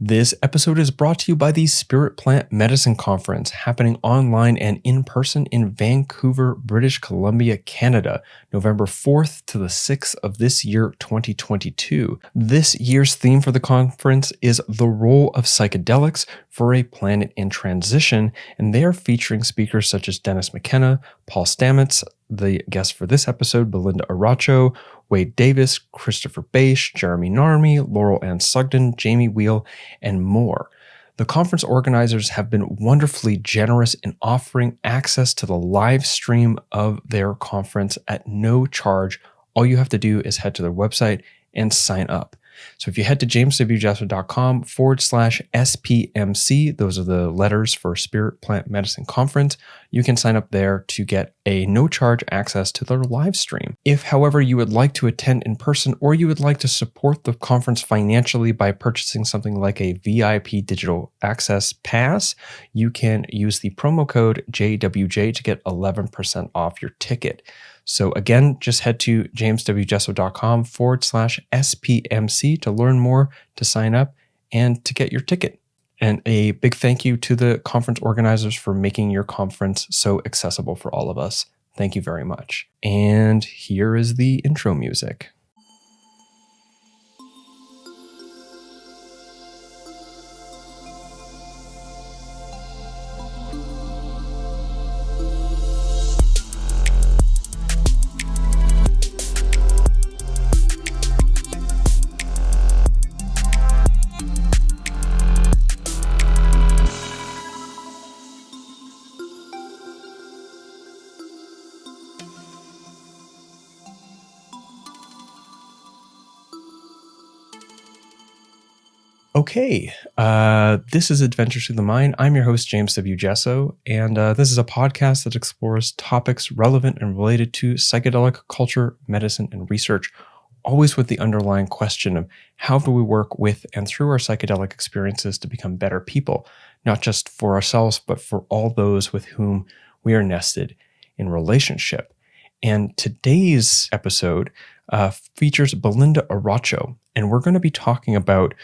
This episode is brought to you by the Spirit Plant Medicine Conference, happening online and in person in Vancouver, British Columbia, Canada, November 4th to the 6th of this year, 2022. This year's theme for the conference is the role of psychedelics for a planet in transition, and they are featuring speakers such as McKenna, Paul Stamets, the guest for this episode, Belinda Eriacho, Wade Davis, Christopher Bache, Jeremy Narby, Laurel and Sugden, Jamie Wheal, and more. The conference organizers have been wonderfully generous in offering access to the live stream of their conference at no charge. All you have to do is head to their website and sign up. So if you head to jameswjesser.com/SPMC, those are the letters for Spirit Plant Medicine Conference, you can sign up there to get a no-charge access to their live stream. If, however, you would like to attend in person or you would like to support the conference financially by purchasing something like a VIP digital access pass, you can use the promo code JWJ to get 11% off your ticket. So again, just head to jameswjesser.com/SPMC to learn more, to sign up, and to get your ticket. And a big thank you to the conference organizers for making your conference so accessible for all of us. Thank you very much. And here is the intro music. Okay, this is Adventures Through the Mind. I'm your host, James W. Jesso, and this is a podcast that explores topics relevant and related to psychedelic culture, medicine, and research, always with the underlying question of how do we work with and through our psychedelic experiences to become better people, not just for ourselves, but for all those with whom we are nested in relationship. And today's episode features Belinda Eriacho, and we're going to be talking about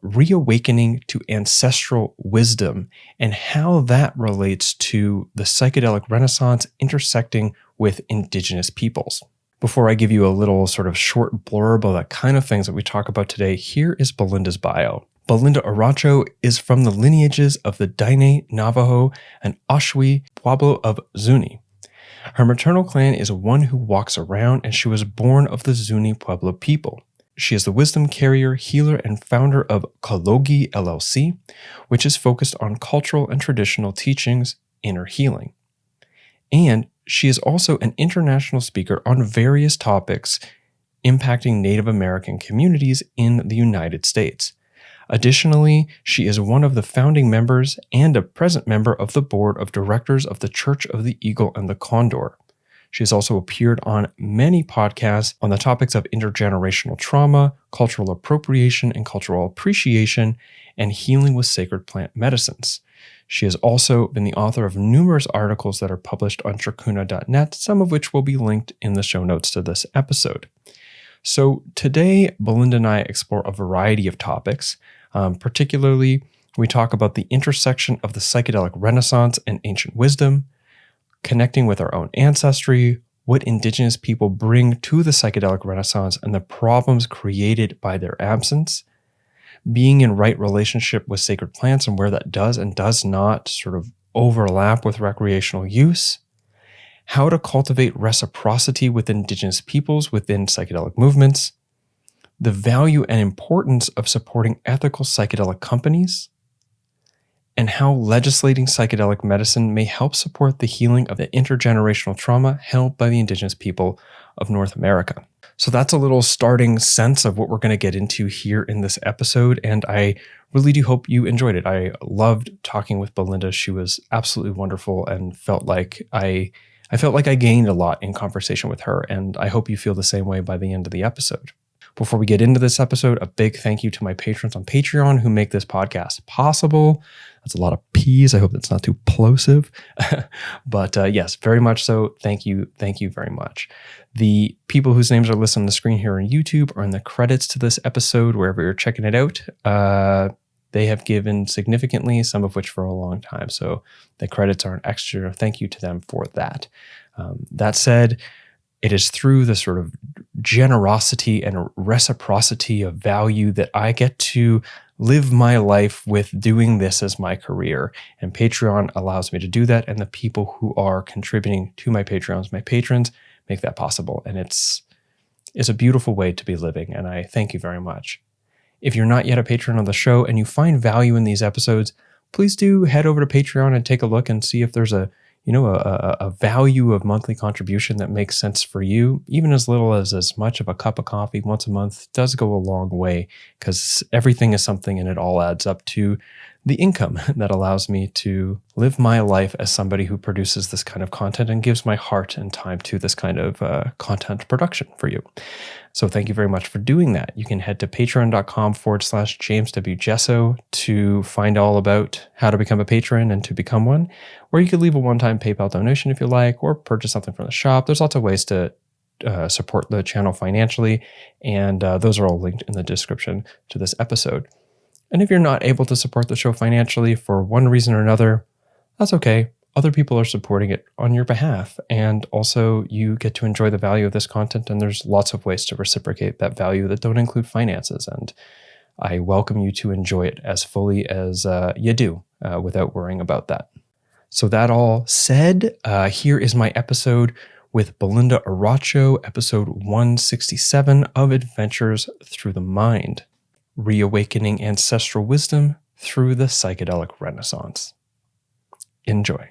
reawakening to ancestral wisdom and how that relates to the psychedelic renaissance intersecting with Indigenous peoples. Before I give you a little sort of short blurb of the kind of things that we talk about today, here is Belinda's bio. Belinda Eriacho is from the lineages of the Diné, Navajo, and Oshawa Pueblo of Zuni. Her maternal clan is one who walks around, and she was born of the Zuni Pueblo people. She is the wisdom carrier, healer, and founder of Kalogi LLC, which is focused on cultural and traditional teachings, inner healing. And she is also an international speaker on various topics impacting Native American communities in the United States. Additionally, she is one of the founding members and a present member of the board of directors of the Church of the Eagle and the Condor. She has also appeared on many podcasts on the topics of intergenerational trauma, cultural appropriation and cultural appreciation, and healing with sacred plant medicines. She has also been the author of numerous articles that are published on Trikuna.net, some of which will be linked in the show notes to this episode. So today, Belinda and I explore a variety of topics. Particularly, we talk about the intersection of the psychedelic renaissance and ancient wisdom, connecting with our own ancestry, what Indigenous people bring to the psychedelic renaissance and the problems created by their absence, being in right relationship with sacred plants and where that does and does not sort of overlap with recreational use, how to cultivate reciprocity with Indigenous peoples within psychedelic movements, the value and importance of supporting ethical psychedelic companies, and how legislating psychedelic medicine may help support the healing of the intergenerational trauma held by the Indigenous people of North America. So that's a little starting sense of what we're going to get into here in this episode, and I really do hope you enjoyed it. I loved talking with Belinda. She was absolutely wonderful and felt like I gained a lot in conversation with her, and I hope you feel the same way by the end of the episode. Before we get into this episode, a big thank you to my patrons on Patreon who make this podcast possible. That's a lot of P's. I hope that's not too plosive. But yes, very much so. Thank you. Thank you very much. The people whose names are listed on the screen here on YouTube are in the credits to this episode, wherever you're checking it out. they have given significantly, some of which for a long time. So the credits are an extra thank you to them for that. That said, it is through the sort of generosity and reciprocity of value that I get to live my life with doing this as my career. And Patreon allows me to do that. And the people who are contributing to my Patreons, my patrons, make that possible. And it's a beautiful way to be living. And I thank you very much. If you're not yet a patron of the show and you find value in these episodes, please do head over to Patreon and take a look and see if there's a value of monthly contribution that makes sense for you. Even as little as much of a cup of coffee once a month does go a long way, because everything is something and it all adds up to the income that allows me to live my life as somebody who produces this kind of content and gives my heart and time to this kind of content production for you. So thank you very much for doing that. You can head to patreon.com/James W. Gesso to find all about how to become a patron and to become one. Or you could leave a one-time PayPal donation if you like, or purchase something from the shop. There's lots of ways to support the channel financially, and those are all linked in the description to this episode. And if you're not able to support the show financially for one reason or another, that's okay. Other people are supporting it on your behalf. And also you get to enjoy the value of this content. And there's lots of ways to reciprocate that value that don't include finances. And I welcome you to enjoy it as fully as you do without worrying about that. So that all said, here is my episode with Belinda Eriacho, episode 167 of Adventures Through the Mind. Reawakening Ancestral Wisdom Through the Psychedelic Renaissance. Enjoy.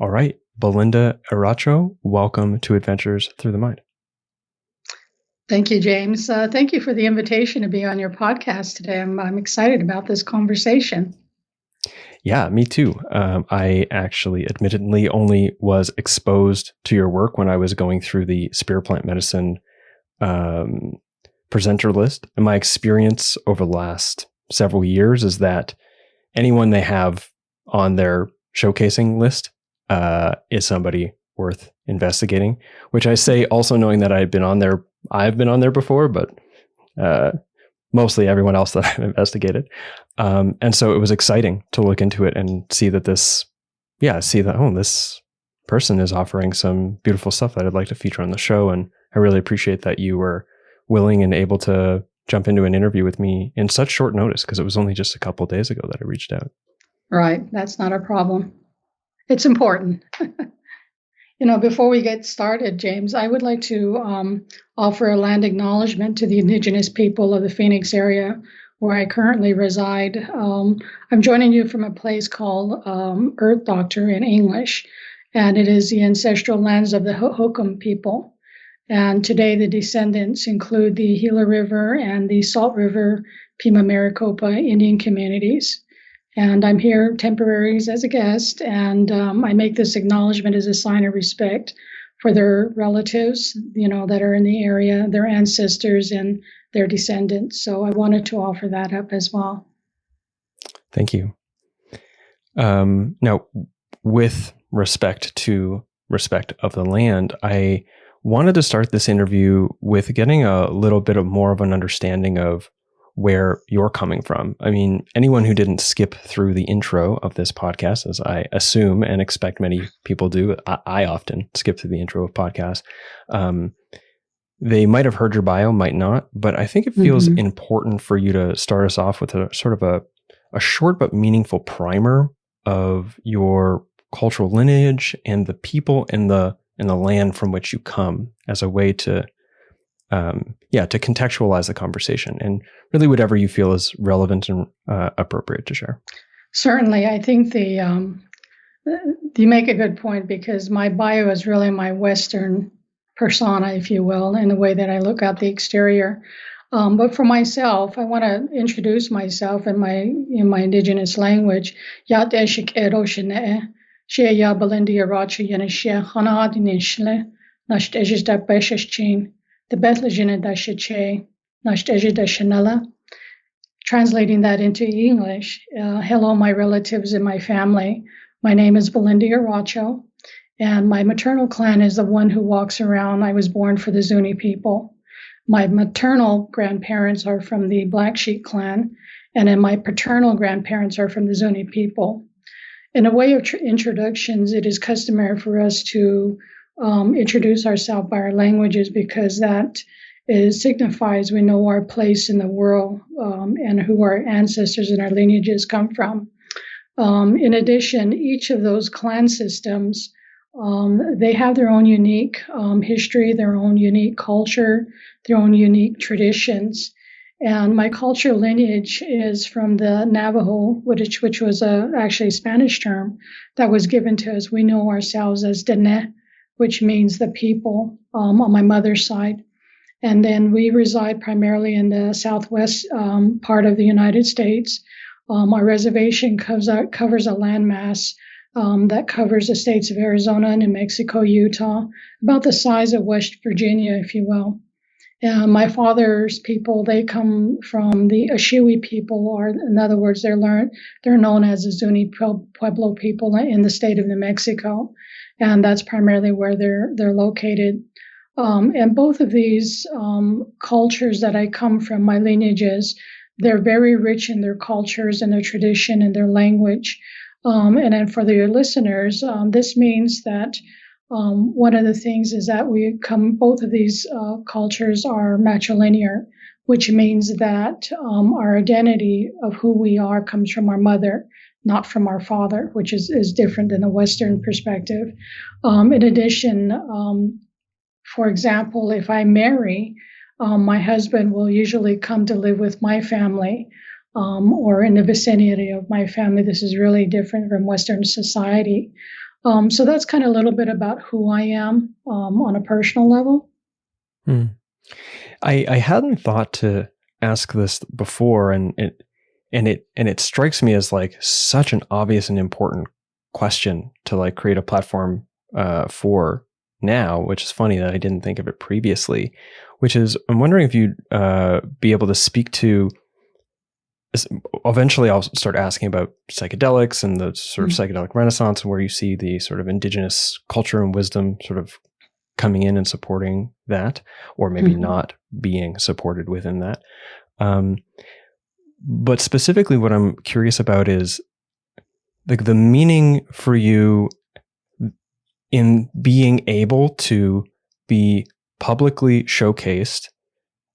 All right, Belinda Eriacho, welcome to Adventures Through the Mind. Thank you, James. Thank you for the invitation to be on your podcast today. I'm excited about this conversation. Yeah, me too. I actually admittedly only was exposed to your work when I was going through the spirit plant medicine presenter list. And my experience over the last several years is that anyone they have on their showcasing list is somebody worth investigating, which I say also knowing that I've been on there before, but mostly everyone else that I've investigated. And so it was exciting to look into it and see that this person is offering some beautiful stuff that I'd like to feature on the show. And I really appreciate that you were willing and able to jump into an interview with me in such short notice, because it was only just a couple of days ago that I reached out. Right. That's not a problem. It's important. Before we get started, James, I would like to offer a land acknowledgement to the Indigenous people of the Phoenix area where I currently reside. I'm joining you from a place called Earth Doctor in English, and it is the ancestral lands of the Hokum people. And today the descendants include the Gila River and the Salt River Pima Maricopa Indian communities. And I'm here temporarily as a guest, and I make this acknowledgement as a sign of respect for their relatives, that are in the area, their ancestors and their descendants. So I wanted to offer that up as well. Thank you. Now, with respect of the land, I wanted to start this interview with getting a little bit of more of an understanding of where you're coming from. I mean, anyone who didn't skip through the intro of this podcast, as I assume and expect many people do, I often skip through the intro of podcasts. They might have heard your bio, might not, but I think it feels important for you to start us off with a sort of a short but meaningful primer of your cultural lineage and the people in the land from which you come, as a way to contextualize the conversation, and really whatever you feel is relevant and appropriate to share. Certainly. I think you make a good point, because my bio is really my Western persona, if you will, in the way that I look at the exterior. But for myself, I want to introduce myself in my Indigenous language. Shea Belinda Eriacho Yanishia Hanad Nishle Nasht Ejida Beshchin the Bethlejina Dashiche Nasht Ejida Shanella. Translating that into English, hello, my relatives and my family. My name is Belinda Eriacho, and my maternal clan is the one who walks around. I was born for the Zuni people. My maternal grandparents are from the Black Sheep clan, And then my paternal grandparents are from the Zuni people. In a way of introductions, it is customary for us to introduce ourselves by our languages, because that signifies we know our place in the world and who our ancestors and our lineages come from. In addition, each of those clan systems, they have their own unique history, their own unique culture, their own unique traditions. And my cultural lineage is from the Navajo, which was actually a Spanish term that was given to us. We know ourselves as Dene, which means the people, on my mother's side. And then we reside primarily in the southwest part of the United States. Our reservation covers a landmass that covers the states of Arizona, New Mexico, Utah, about the size of West Virginia, if you will. My father's people, they come from the Ashiwi people, or in other words, they're known as the Zuni Pueblo people in the state of New Mexico, and that's primarily where they're located. And both of these cultures that I come from, my lineages, they're very rich in their cultures and their tradition and their language. And then for your listeners, this means that one of the things is that both of these cultures are matrilinear, which means that our identity of who we are comes from our mother, not from our father, which is different than the Western perspective. In addition, for example, if I marry, my husband will usually come to live with my family or in the vicinity of my family. This is really different from Western society. So that's kind of a little bit about who I am on a personal level. I hadn't thought to ask this before, and it strikes me as like such an obvious and important question to like create a platform for now, which is funny that I didn't think of it previously, which is I'm wondering if you'd be able to speak to. Eventually, I'll start asking about psychedelics and the sort of psychedelic renaissance, and where you see the sort of indigenous culture and wisdom sort of coming in and supporting that, or maybe not being supported within that. But specifically, what I'm curious about is like the meaning for you in being able to be publicly showcased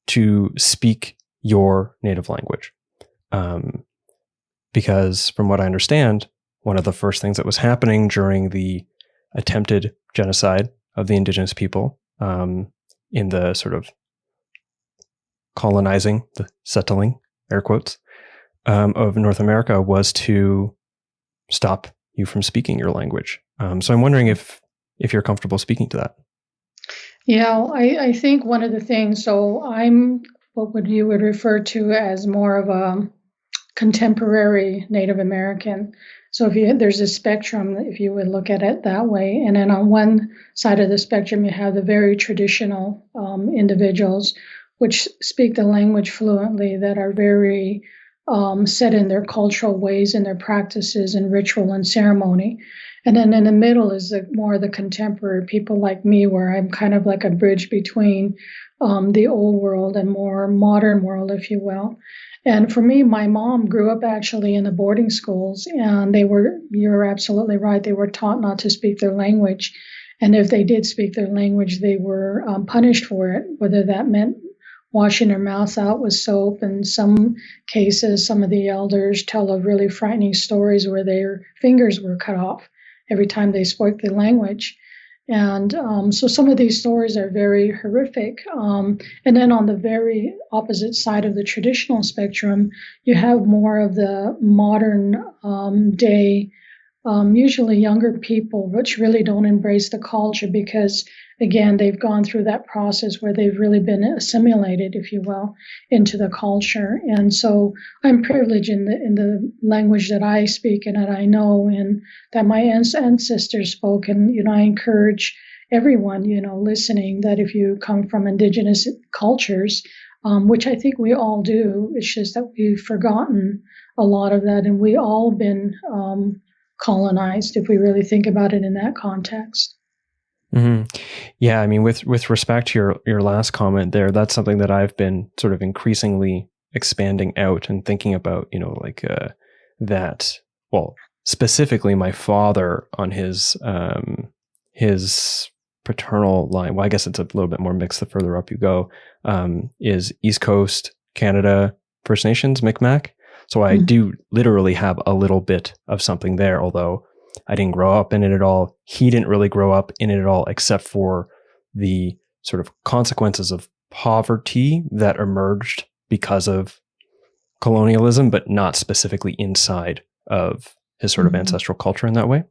to speak your native language. Because from what I understand, one of the first things that was happening during the attempted genocide of the indigenous people in the sort of colonizing, the settling, air quotes, of North America was to stop you from speaking your language. So I'm wondering if you're comfortable speaking to that. Yeah, I think one of the things, so I'm what you would refer to as more of a contemporary Native American. So there's a spectrum, if you would look at it that way. And then on one side of the spectrum, you have the very traditional individuals, which speak the language fluently, that are very set in their cultural ways and their practices and ritual and ceremony. And then in the middle is more the contemporary people like me, where I'm kind of like a bridge between the old world and more modern world, if you will. And for me, my mom grew up actually in the boarding schools, and you're absolutely right, they were taught not to speak their language. And if they did speak their language, they were punished for it, whether that meant washing their mouths out with soap. In some cases, some of the elders tell of really frightening stories where their fingers were cut off every time they spoke the language. And so some of these stories are very horrific. And then on the very opposite side of the traditional spectrum, you have more of the modern day, usually younger people, which really don't embrace the culture because, again, they've gone through that process where they've really been assimilated, if you will, into the culture. And so I'm privileged in the language that I speak and that I know and that my ancestors spoke. And, I encourage everyone, listening, that if you come from indigenous cultures, which I think we all do, it's just that we've forgotten a lot of that, and we all been colonized, if we really think about it in that context. Mm-hmm. Yeah, I mean, with respect to your last comment there, that's something that I've been sort of increasingly expanding out and thinking about, that, well, specifically my father on his paternal line, well, I guess it's a little bit more mixed the further up you go, is East Coast Canada First Nations, Mi'kmaq. So I do literally have a little bit of something there, although I didn't grow up in it at all. He didn't really grow up in it at all, except for the sort of consequences of poverty that emerged because of colonialism, but not specifically inside of his sort of ancestral culture in that way,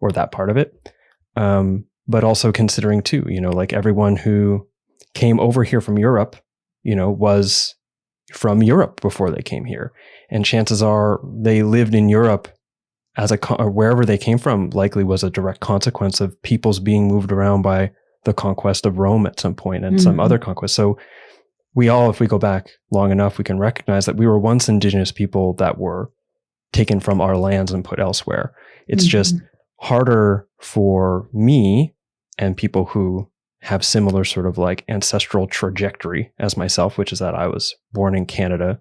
or that part of it. But also considering too, like everyone who came over here from Europe, was from Europe before they came here. And chances are they lived in Europe or wherever they came from, likely was a direct consequence of peoples being moved around by the conquest of Rome at some point and some other conquest. So we all, if we go back long enough, we can recognize that we were once indigenous people that were taken from our lands and put elsewhere. It's just harder for me and people who have similar sort of like ancestral trajectory as myself, which is that I was born in Canada,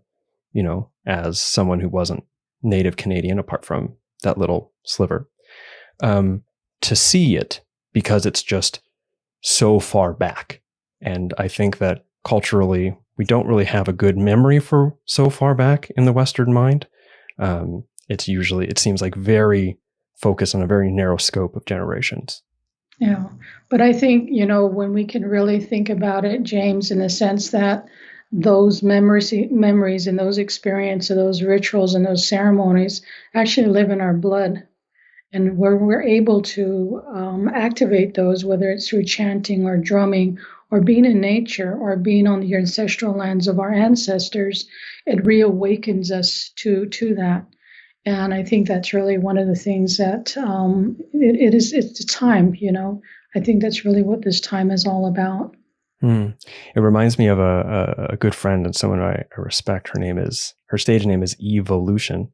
as someone who wasn't native Canadian, apart from that little sliver, to see it because it's just so far back. And I think that culturally, we don't really have a good memory for so far back in the Western mind. It seems like very focused on a very narrow scope of generations. Yeah. But I think, when we can really think about it, James, in the sense that those memories and those experiences, those rituals and those ceremonies actually live in our blood. And where we're able to activate those, whether it's through chanting or drumming or being in nature or being on the ancestral lands of our ancestors, it reawakens us to that. And I think that's really one of the things that it's time, I think that's really what this time is all about. It reminds me of a good friend and someone I respect. Her stage name is Evolution.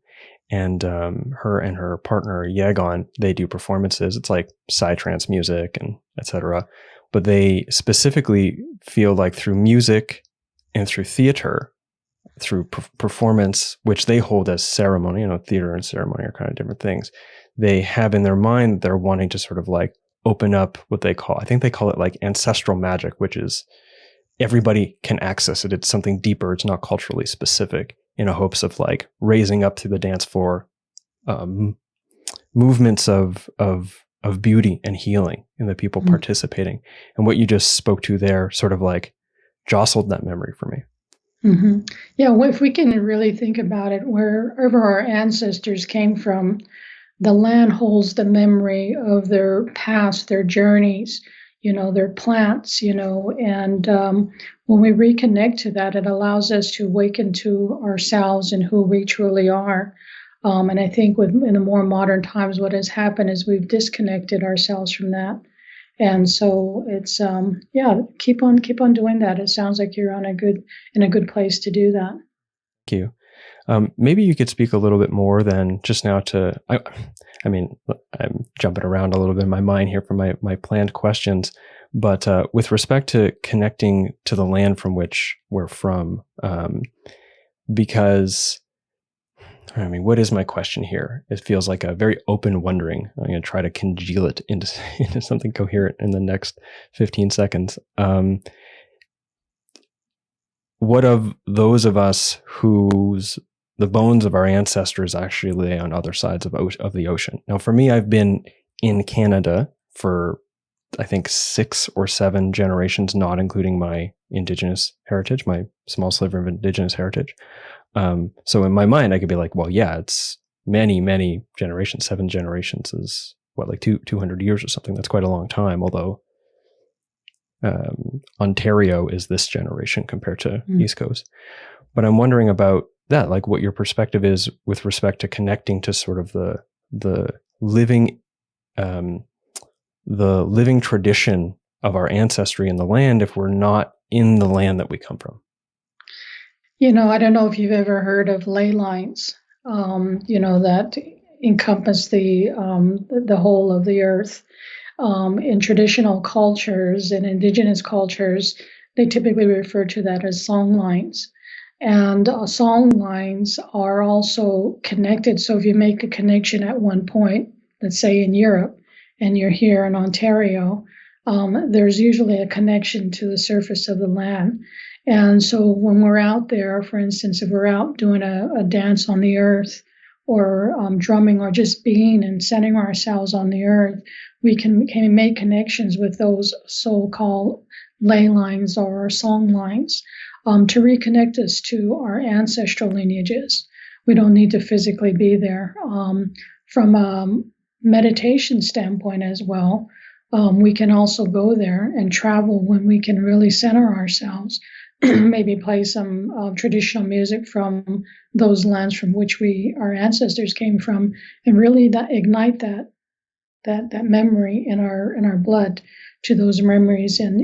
And her and her partner, Yegon, they do performances. It's like psytrance music and etc. But they specifically feel like through music and through theater, through performance, which they hold as ceremony, theater and ceremony are kind of different things. They have in their mind, they're wanting to sort of like open up what I think they call it like ancestral magic, which is everybody can access it. It's something deeper. It's not culturally specific, in a hopes of like raising up through the dance floor, movements of beauty and healing in the people participating. And what you just spoke to there sort of like jostled that memory for me. Yeah, well, if we can really think about it, wherever our ancestors came from, the land holds the memory of their past, their journeys, their plants, and when we reconnect to that, it allows us to awaken to ourselves and who we truly are. And I think in the more modern times, what has happened is we've disconnected ourselves from that. And so it's keep on doing that. It sounds like you're in a good place to do that. Thank you. Maybe you could speak a little bit more than just now I mean, I'm jumping around a little bit in my mind here for my planned questions, but with respect to connecting to the land from which we're from, because what is my question here? It feels like a very open wondering. I'm going to try to congeal it into something coherent in the next 15 seconds. What of those of us whose the bones of our ancestors actually lay on other sides of the ocean? Now, for me, I've been in Canada for, I think, 6 or 7 generations, not including my Indigenous heritage, my small sliver of Indigenous heritage. So in my mind, I could be like, well, yeah, it's many, many generations. 7 generations is what, like 200 years or something. That's quite a long time. Although Ontario is this generation compared to East Coast. But I'm wondering about that, like what your perspective is with respect to connecting to sort of the living tradition of our ancestry in the land if we're not in the land that we come from. I don't know if you've ever heard of ley lines, that encompass the whole of the earth. In traditional cultures and indigenous cultures, they typically refer to that as song lines. And song lines are also connected. So if you make a connection at one point, let's say in Europe, and you're here in Ontario, there's usually a connection to the surface of the land. And so when we're out there, for instance, if we're out doing a dance on the earth, or drumming, or just being and centering ourselves on the earth, we can make connections with those so-called ley lines or song lines to reconnect us to our ancestral lineages. We don't need to physically be there. From a meditation standpoint as well, we can also go there and travel when we can really center ourselves. Maybe play some traditional music from those lands from which our ancestors came from, and really ignite that memory in our blood to those memories. And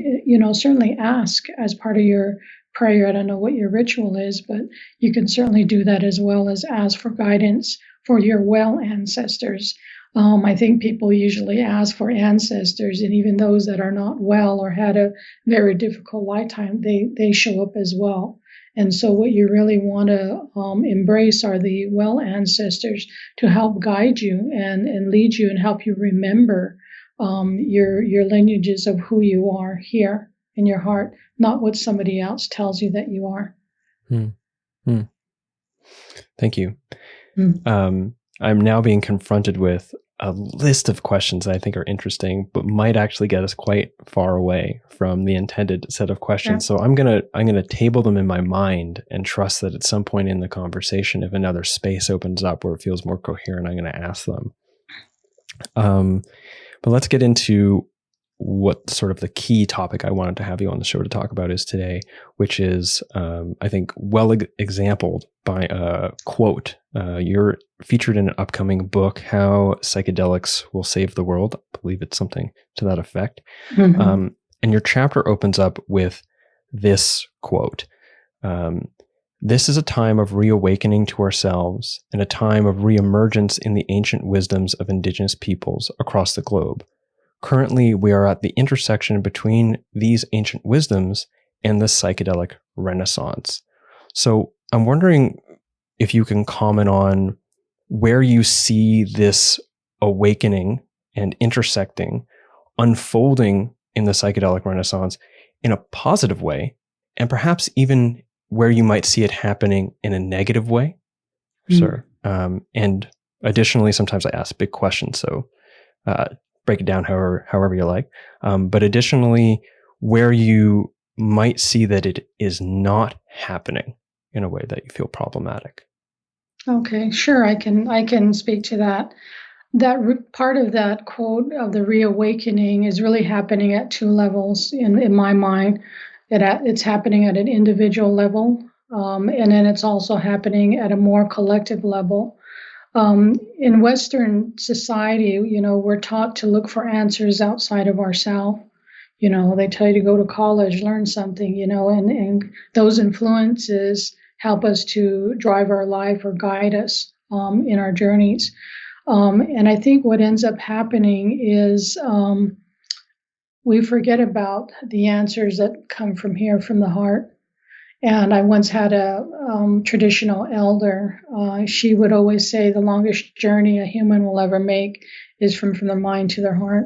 certainly ask as part of your prayer. I don't know what your ritual is, but you can certainly do that, as well as ask for guidance for your well ancestors. I think people usually ask for ancestors, and even those that are not well or had a very difficult lifetime, they show up as well. And so what you really want to embrace are the well ancestors to help guide you and lead you and help you remember your lineages of who you are here in your heart, not what somebody else tells you that you are. Thank you. I'm now being confronted with a list of questions that I think are interesting, but might actually get us quite far away from the intended set of questions. Yeah. So I'm gonna table them in my mind and trust that at some point in the conversation, if another space opens up where it feels more coherent, I'm going to ask them. But let's get into what sort of the key topic I wanted to have you on the show to talk about is today, which is, I think, well exampled by a quote. You're featured in an upcoming book, How Psychedelics Will Save the World. I believe it's something to that effect. Mm-hmm. And your chapter opens up with this quote. This is a time of reawakening to ourselves and a time of reemergence in the ancient wisdoms of Indigenous peoples across the globe. Currently, we are at the intersection between these ancient wisdoms and the psychedelic renaissance. So I'm wondering if you can comment on where you see this awakening and intersecting unfolding in the psychedelic renaissance in a positive way, and perhaps even where you might see it happening in a negative way. Sure. And additionally, sometimes I ask big questions, so break it down however you like. But additionally, where you might see that it is not happening in a way that you feel problematic. Okay, sure. I can speak to that. That part of that quote of the reawakening is really happening at two levels in my mind. It's happening at an individual level, and then it's also happening at a more collective level. In Western society, we're taught to look for answers outside of ourselves. They tell you to go to college, learn something, and those influences help us to drive our life or guide us in our journeys. And I think what ends up happening is we forget about the answers that come from here, from the heart. And I once had a traditional elder. She would always say the longest journey a human will ever make is from their mind to their heart.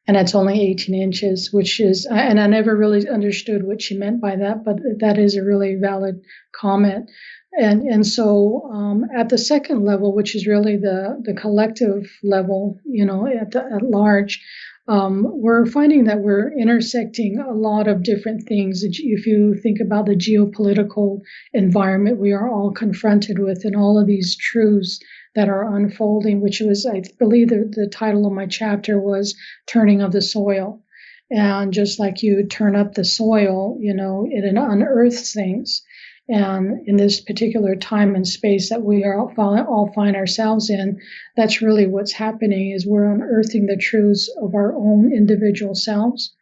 And that's only 18 inches, which is, and I never really understood what she meant by that, but that is a really valid comment. And so at the second level, which is really the collective level, at large, we're finding that we're intersecting a lot of different things. If you think about the geopolitical environment we are all confronted with, and all of these truths that are unfolding, which was, I believe the title of my chapter was Turning of the Soil. And just like you turn up the soil, it unearths things. And in this particular time and space that we all find ourselves in, that's really what's happening, is we're unearthing the truths of our own individual selves.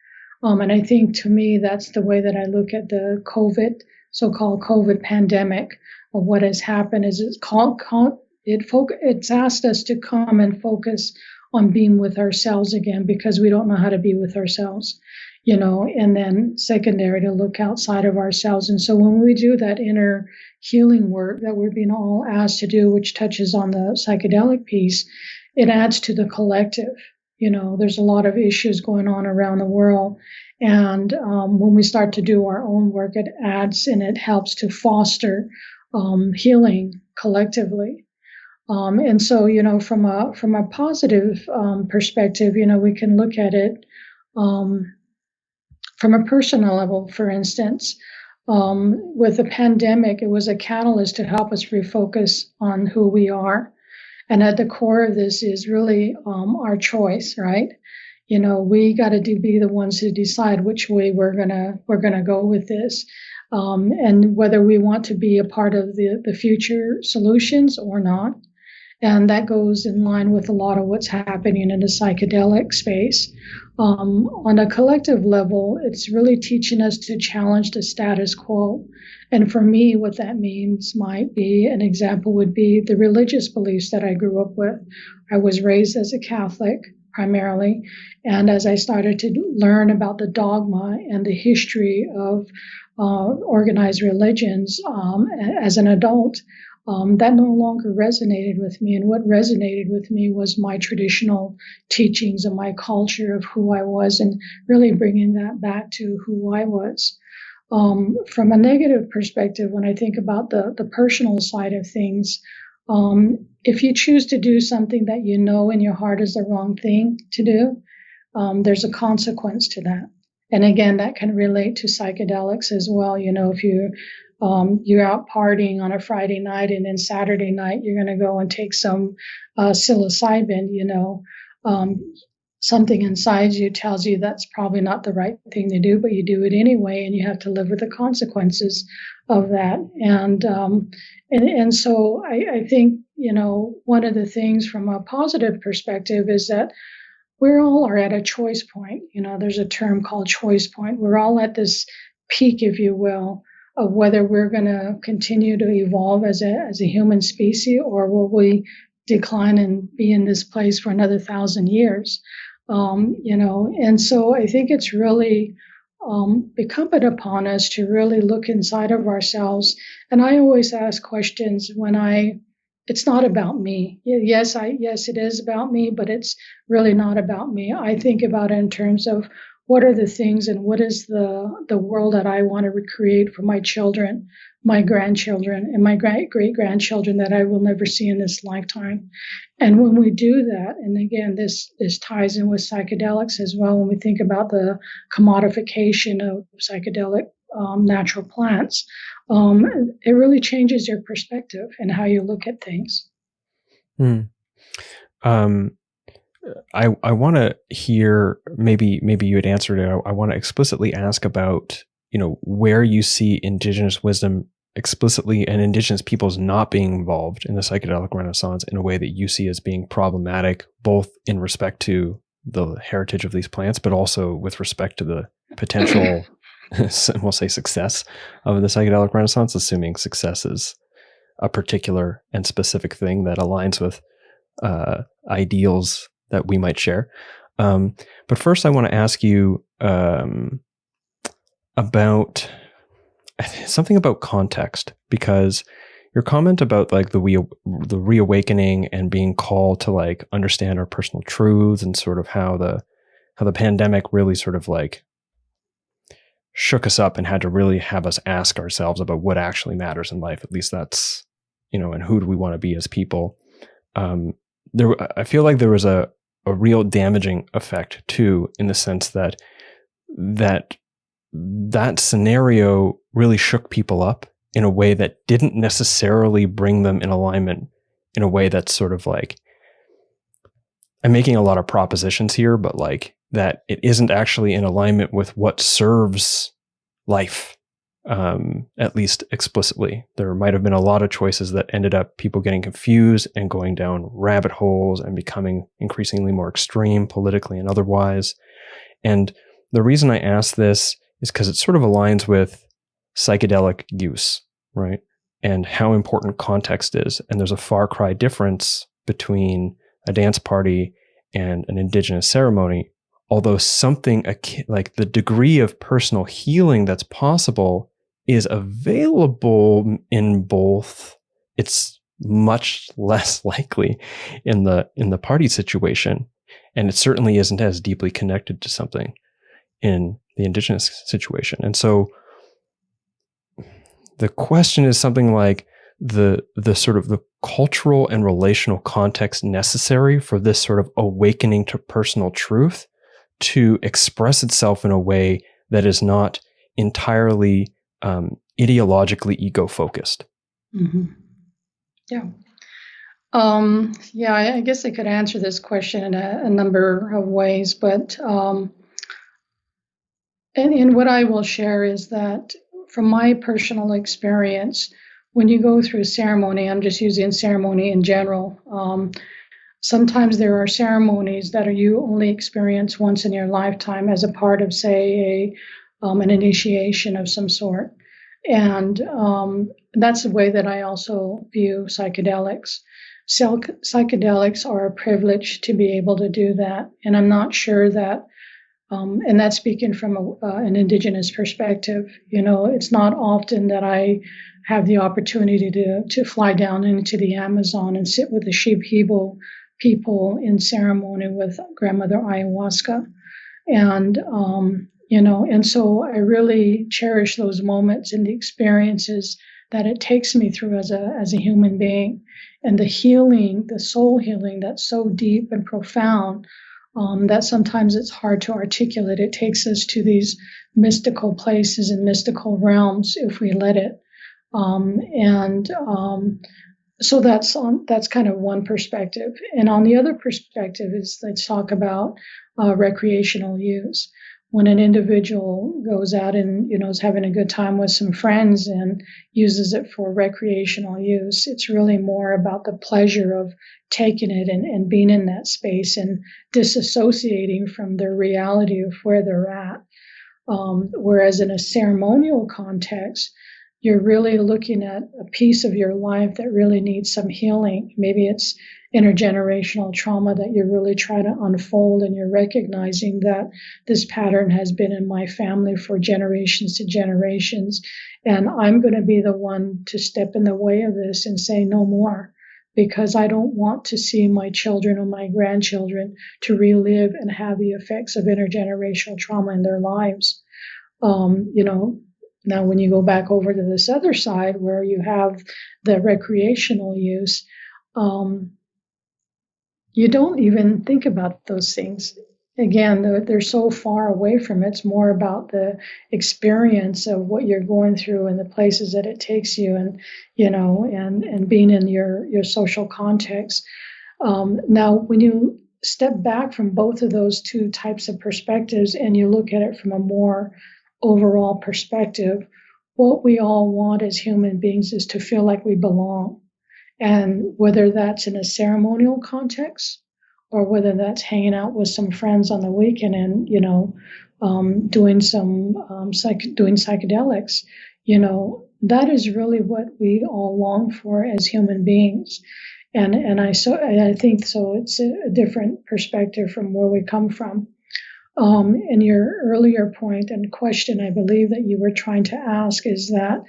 And I think, to me, that's the way that I look at the so-called COVID pandemic. Of what has happened is it's asked us to come and focus on being with ourselves again, because we don't know how to be with ourselves. and then secondary to look outside of ourselves. And so when we do that inner healing work that we're being all asked to do, which touches on the psychedelic piece, it adds to the collective. There's a lot of issues going on around the world. And when we start to do our own work, it adds and it helps to foster healing collectively. And so, from a positive perspective, we can look at it from a personal level. For instance, with the pandemic, it was a catalyst to help us refocus on who we are. And at the core of this is really our choice, right? We got to be the ones who decide which way we're gonna go with this, and whether we want to be a part of the future solutions or not. And that goes in line with a lot of what's happening in the psychedelic space. On a collective level, it's really teaching us to challenge the status quo. And for me, what that means might be, an example would be the religious beliefs that I grew up with. I was raised as a Catholic primarily. And as I started to learn about the dogma and the history of organized religions as an adult, that no longer resonated with me. And what resonated with me was my traditional teachings and my culture of who I was, and really bringing that back to who I was. From a negative perspective, when I think about the personal side of things, if you choose to do something that you know in your heart is the wrong thing to do, there's a consequence to that. And again, that can relate to psychedelics as well. If you're out partying on a Friday night and then Saturday night you're going to go and take some psilocybin, something inside you tells you that's probably not the right thing to do, but you do it anyway, and you have to live with the consequences of that. And so I think, one of the things from a positive perspective is that we all are at a choice point. There's a term called choice point. We're all at this peak, if you will, of whether we're going to continue to evolve as a human species, or will we decline and be in this place for another 1,000 years. And so I think it's really incumbent upon us to really look inside of ourselves. And I always ask questions it's not about me. Yes, it is about me, but it's really not about me. I think about it in terms of what are the things and what is the world that I want to recreate for my children, my grandchildren, and my great-grandchildren that I will never see in this lifetime. And when we do that, and again, this ties in with psychedelics as well, when we think about the commodification of psychedelic natural plants, it really changes your perspective and how you look at things. I want to hear, maybe you had answered it. I want to explicitly ask about, where you see Indigenous wisdom explicitly and Indigenous peoples not being involved in the psychedelic renaissance in a way that you see as being problematic, both in respect to the heritage of these plants, but also with respect to the potential, we'll say, success of the psychedelic renaissance, assuming success is a particular and specific thing that aligns with ideals that we might share. But first, I want to ask you about something about context, because your comment about like the reawakening and being called to like understand our personal truths, and sort of how the pandemic really sort of like shook us up and had to really have us ask ourselves about what actually matters in life. At least that's, and who do we want to be as people? I feel like there was a real damaging effect too, in the sense that scenario really shook people up in a way that didn't necessarily bring them in alignment, in a way that's sort of like, I'm making a lot of propositions here, but like that it isn't actually in alignment with what serves life. At least explicitly. There might have been a lot of choices that ended up people getting confused and going down rabbit holes and becoming increasingly more extreme politically and otherwise. And the reason I ask this is because it sort of aligns with psychedelic use, right? And how important context is. And there's a far cry difference between a dance party and an Indigenous ceremony, although something like the degree of personal healing that's possible is available in both, it's much less likely in the party situation, and it certainly isn't as deeply connected to something in the Indigenous situation. And so the question is something like the sort of the cultural and relational context necessary for this sort of awakening to personal truth to express itself in a way that is not entirely ideologically ego-focused. Mm-hmm. Yeah. Yeah, I guess I could answer this question in a number of ways, but and what I will share is that from my personal experience, when you go through ceremony, I'm just using ceremony in general. Sometimes there are ceremonies that you only experience once in your lifetime as a part of, say, an initiation of some sort. And that's the way that I also view psychedelics. Psychedelics are a privilege to be able to do that. And I'm not sure that, and that's speaking from an Indigenous perspective, it's not often that I have the opportunity to fly down into the Amazon and sit with the Shipibo people in ceremony with grandmother ayahuasca. And, and so I really cherish those moments and the experiences that it takes me through as a human being, and the healing, the soul healing that's so deep and profound that sometimes it's hard to articulate. It takes us to these mystical places and mystical realms if we let it. So that's kind of one perspective. And on the other perspective is, let's talk about recreational use. When an individual goes out and is having a good time with some friends and uses it for recreational use, it's really more about the pleasure of taking it and being in that space and disassociating from the reality of where they're at. Whereas in a ceremonial context, you're really looking at a piece of your life that really needs some healing. Maybe it's intergenerational trauma that you're really trying to unfold, and you're recognizing that this pattern has been in my family for generations to generations, and I'm going to be the one to step in the way of this and say no more, because I don't want to see my children or my grandchildren to relive and have the effects of intergenerational trauma in their lives. Now, when you go back over to this other side where you have the recreational use, you don't even think about those things. Again, they're so far away from it. It's more about the experience of what you're going through and the places that it takes you, and and being in your social context. Now, when you step back from both of those two types of perspectives and you look at it from a more overall perspective, what we all want as human beings is to feel like we belong. And whether that's in a ceremonial context or whether that's hanging out with some friends on the weekend and, doing doing psychedelics, that is really what we all long for as human beings. And I think so. It's a different perspective from where we come from. And your earlier point and question, I believe that you were trying to ask is that,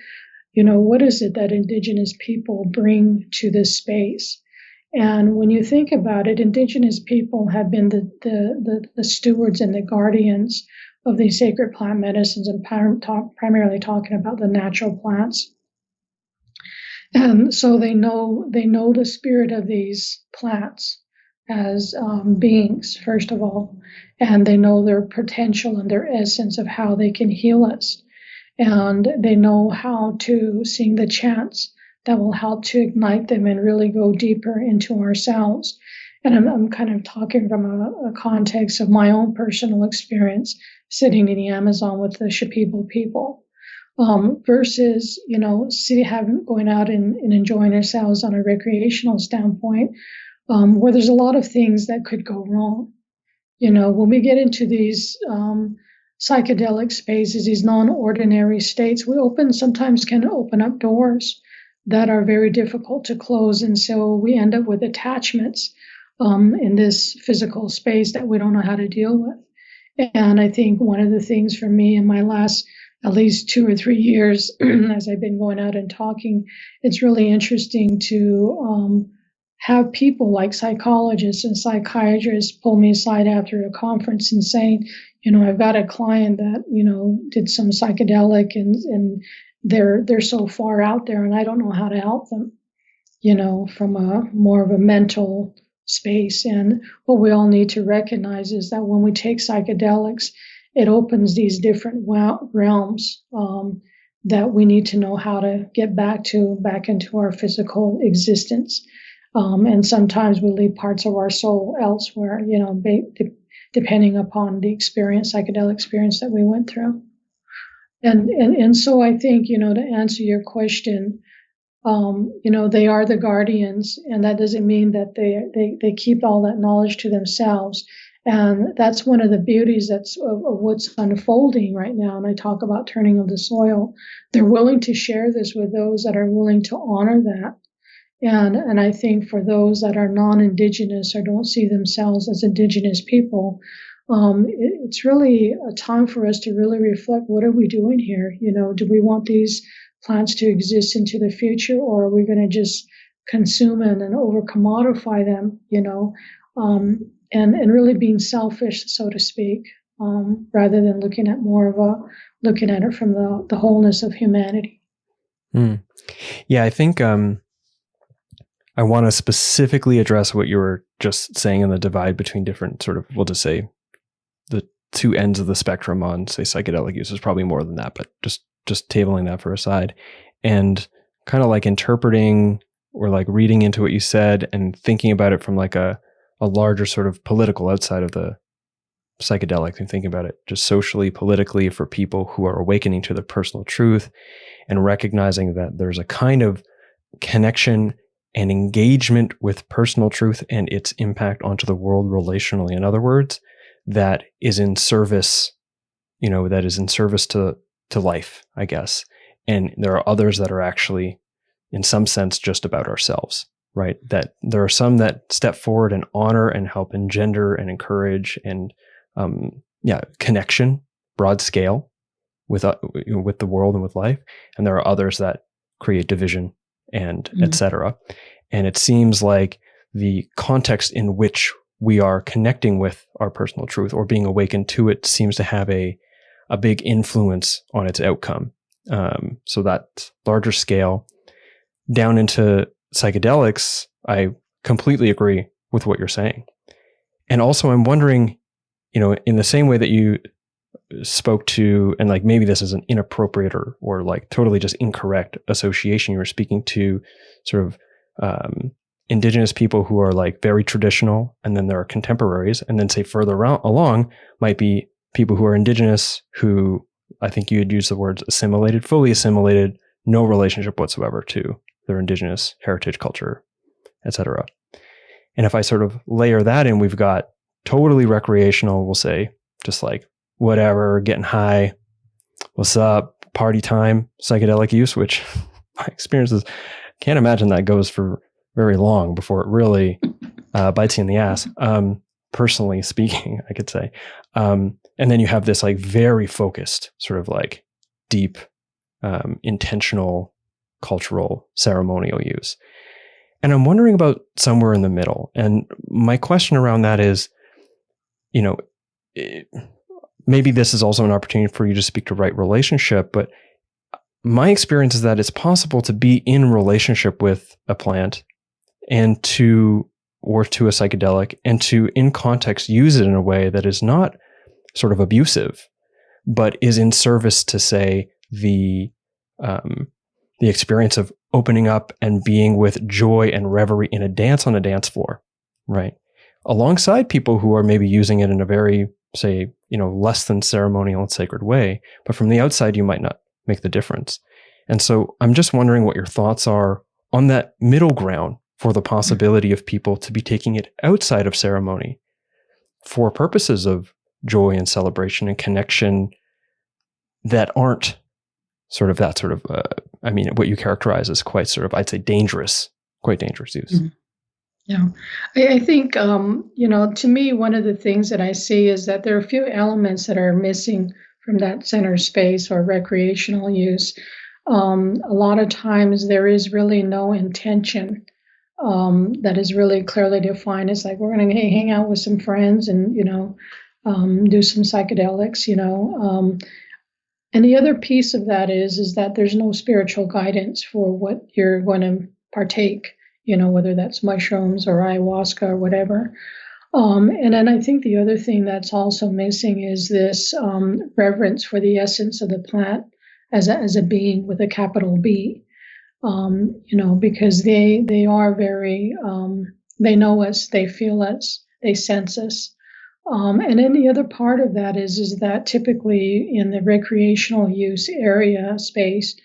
what is it that Indigenous people bring to this space? And when you think about it, Indigenous people have been the stewards and the guardians of these sacred plant medicines, and primarily talking about the natural plants. And so they know the spirit of these plants as beings, first of all, and they know their potential and their essence of how they can heal us. And they know how to sing the chants that will help to ignite them and really go deeper into ourselves. And I'm kind of talking from a context of my own personal experience sitting in the Amazon with the Shipibo people. Versus, going out and enjoying ourselves on a recreational standpoint, where there's a lot of things that could go wrong. When we get into these psychedelic spaces, these non-ordinary states, we sometimes can open up doors that are very difficult to close. And so we end up with attachments in this physical space that we don't know how to deal with. And I think one of the things for me in my last at least 2 or 3 years, as I've been going out and talking, it's really interesting to have people like psychologists and psychiatrists pull me aside after a conference and saying, I've got a client that, did some psychedelic and they're so far out there and I don't know how to help them, from a more of a mental space. And what we all need to recognize is that when we take psychedelics, it opens these different realms that we need to know how to get back into our physical existence. And sometimes we leave parts of our soul elsewhere, depending upon the psychedelic experience that we went through. And so I think, to answer your question, they are the guardians, and that doesn't mean that they keep all that knowledge to themselves. And that's one of the beauties of what's unfolding right now. And I talk about turning of the soil. They're willing to share this with those that are willing to honor that. And I think for those that are non-Indigenous or don't see themselves as Indigenous people, it's really a time for us to really reflect, what are we doing here? Do we want these plants to exist into the future, or are we going to just consume them and over commodify them, and really being selfish, so to speak, rather than looking at it from the wholeness of humanity. Yeah, I think I want to specifically address what you were just saying in the divide between different sort of, we'll just say, the two ends of the spectrum on, say, psychedelic use. Is probably more than that, but just tabling that for a side, and kind of like interpreting or like reading into what you said and thinking about it from like a larger sort of political outside of the psychedelics, and thinking about it just socially, politically, for people who are awakening to their personal truth and recognizing that there's a kind of connection and engagement with personal truth and its impact onto the world relationally. In other words, that is in service, to life, I guess. And there are others that are actually, in some sense, just about ourselves, right? That there are some that step forward and honor and help engender and encourage and, connection, broad scale with the world and with life. And there are others that create division and et cetera. And it seems like the context in which we are connecting with our personal truth or being awakened to it seems to have a big influence on its outcome. So that larger scale down into psychedelics, I completely agree with what you're saying. And also I'm wondering, in the same way that you spoke to, and like maybe this is an inappropriate or like totally just incorrect association, you were speaking to sort of Indigenous people who are like very traditional, and then there are contemporaries, and then say further along might be people who are Indigenous who, I think you had used the words assimilated, fully assimilated, no relationship whatsoever to their Indigenous heritage, culture, etc. And if I sort of layer that in, we've got totally recreational, we'll say, just like whatever, getting high, what's up, party time, psychedelic use, which my experience is, can't imagine that goes for very long before it really bites you in the ass. Personally speaking, I could say. And then you have this like very focused, sort of like deep, intentional, cultural, ceremonial use. And I'm wondering about somewhere in the middle. And my question around that is, maybe this is also an opportunity for you to speak to right relationship, but my experience is that it's possible to be in relationship with a plant and to a psychedelic and to, in context, use it in a way that is not sort of abusive, but is in service to, say, the experience of opening up and being with joy and reverie in a dance on a dance floor, right? Alongside people who are maybe using it in a very, say, less than ceremonial and sacred way, but from the outside, you might not make the difference. And so I'm just wondering what your thoughts are on that middle ground for the possibility of people to be taking it outside of ceremony for purposes of joy and celebration and connection that aren't sort of that sort of, what you characterize as quite sort of, I'd say, quite dangerous use. Yeah, I think, to me, one of the things that I see is that there are a few elements that are missing from that center space or recreational use. A lot of times there is really no intention that is really clearly defined. It's like we're going to hang out with some friends and, do some psychedelics, and the other piece of that is that there's no spiritual guidance for what you're going to partake, whether that's mushrooms or ayahuasca or whatever. And then I think the other thing that's also missing is this reverence for the essence of the plant as a being with a capital B. Because they are very, they know us, they feel us, they sense us. And then the other part of that is that typically in the recreational use area space,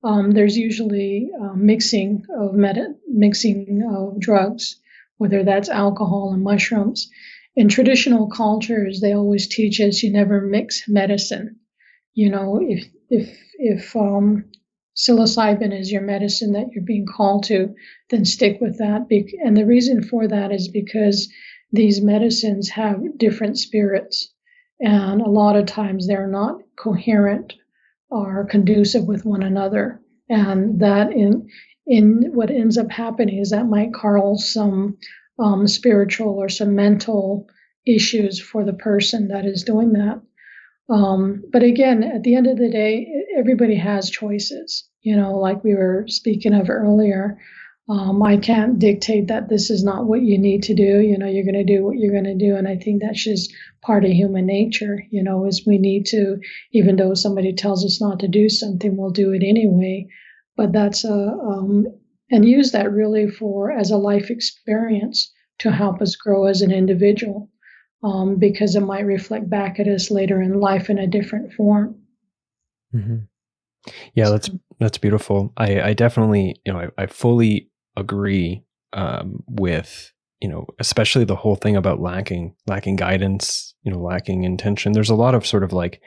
there's usually mixing of drugs, whether that's alcohol and mushrooms. In traditional cultures, they always teach us you never mix medicine. If psilocybin is your medicine that you're being called to, then stick with that. And the reason for that is because these medicines have different spirits, and a lot of times they're not coherent or conducive with one another. And that in what ends up happening is that might cause some spiritual or some mental issues for the person that is doing that. But again, at the end of the day, everybody has choices, like we were speaking of earlier. I can't dictate that this is not what you need to do. You're going to do what you're going to do. And I think that's just part of human nature, is we need to, even though somebody tells us not to do something, we'll do it anyway. But and use that really as a life experience to help us grow as an individual, because it might reflect back at us later in life in a different form. Mm-hmm. Yeah, that's beautiful. I definitely, I fully agree with, especially the whole thing about lacking guidance, lacking intention. There's a lot of sort of like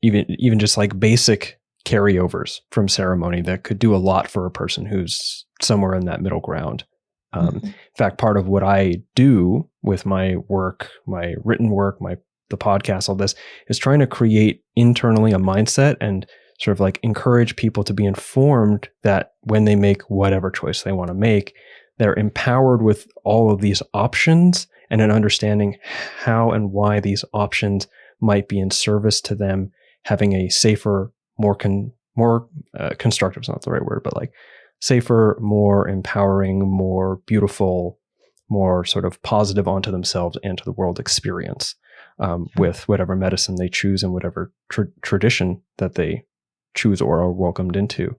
even just like basic carryovers from ceremony that could do a lot for a person who's somewhere in that middle ground. In fact, part of what I do with my work, my written work, the podcast, all this is trying to create internally a mindset and sort of like encourage people to be informed that when they make whatever choice they want to make, they're empowered with all of these options and an understanding how and why these options might be in service to them having a safer, more constructive is not the right word, but like safer, more empowering, more beautiful, more sort of positive onto themselves and to the world experience with whatever medicine they choose and whatever tradition that they choose or are welcomed into.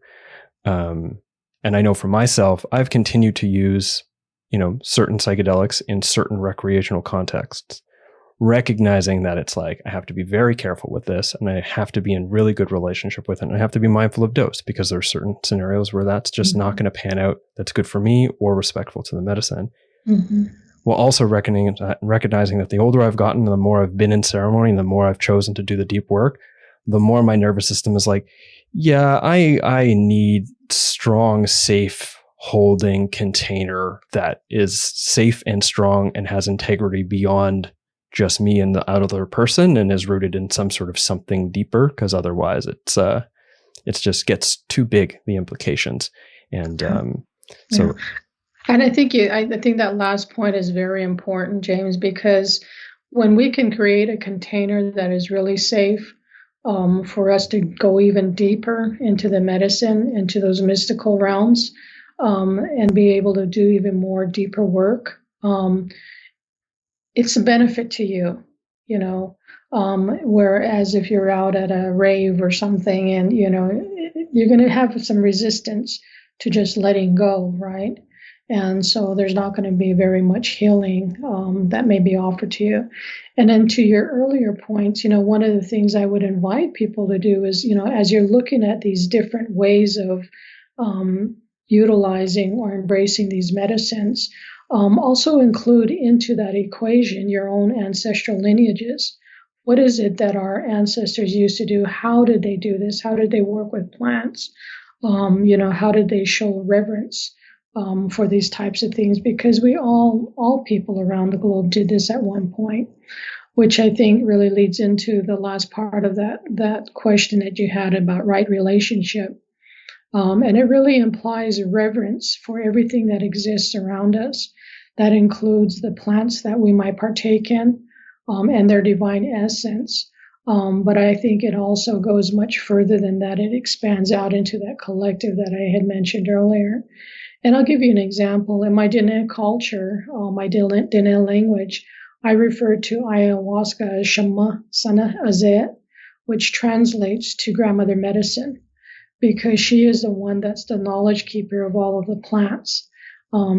And I know for myself, I've continued to use, certain psychedelics in certain recreational contexts, recognizing that it's like, I have to be very careful with this and I have to be in really good relationship with it. And I have to be mindful of dose because there's certain scenarios where that's just not going to pan out. That's good for me or respectful to the medicine. While also recognizing that the older I've gotten, the more I've been in ceremony and the more I've chosen to do the deep work, the more my nervous system is like, yeah, I need strong, safe holding container that is safe and strong and has integrity beyond just me and the other person and is rooted in some sort of something deeper, because otherwise it just gets too big, the implications. And so and I think that last point is very important, James, because when we can create a container that is really safe for us to go even deeper into the medicine, into those mystical realms, and be able to do even more deeper work, it's a benefit to you, whereas if you're out at a rave or something and, you're going to have some resistance to just letting go, right? And so there's not going to be very much healing that may be offered to you. And then to your earlier points, one of the things I would invite people to do is, as you're looking at these different ways of utilizing or embracing these medicines, also include into that equation your own ancestral lineages. What is it that our ancestors used to do? How did they do this? How did they work with plants? How did they show reverence for these types of things, because we all people around the globe did this at one point, which I think really leads into the last part of that question that you had about right relationship. And it really implies reverence for everything that exists around us. That includes the plants that we might partake in and their divine essence. But I think it also goes much further than that. It expands out into that collective that I had mentioned earlier. And I'll give you an example. In my Diné culture, my Diné language, I refer to ayahuasca as Shama Sana Azet, which translates to grandmother medicine, because she is the one that's the knowledge keeper of all of the plants.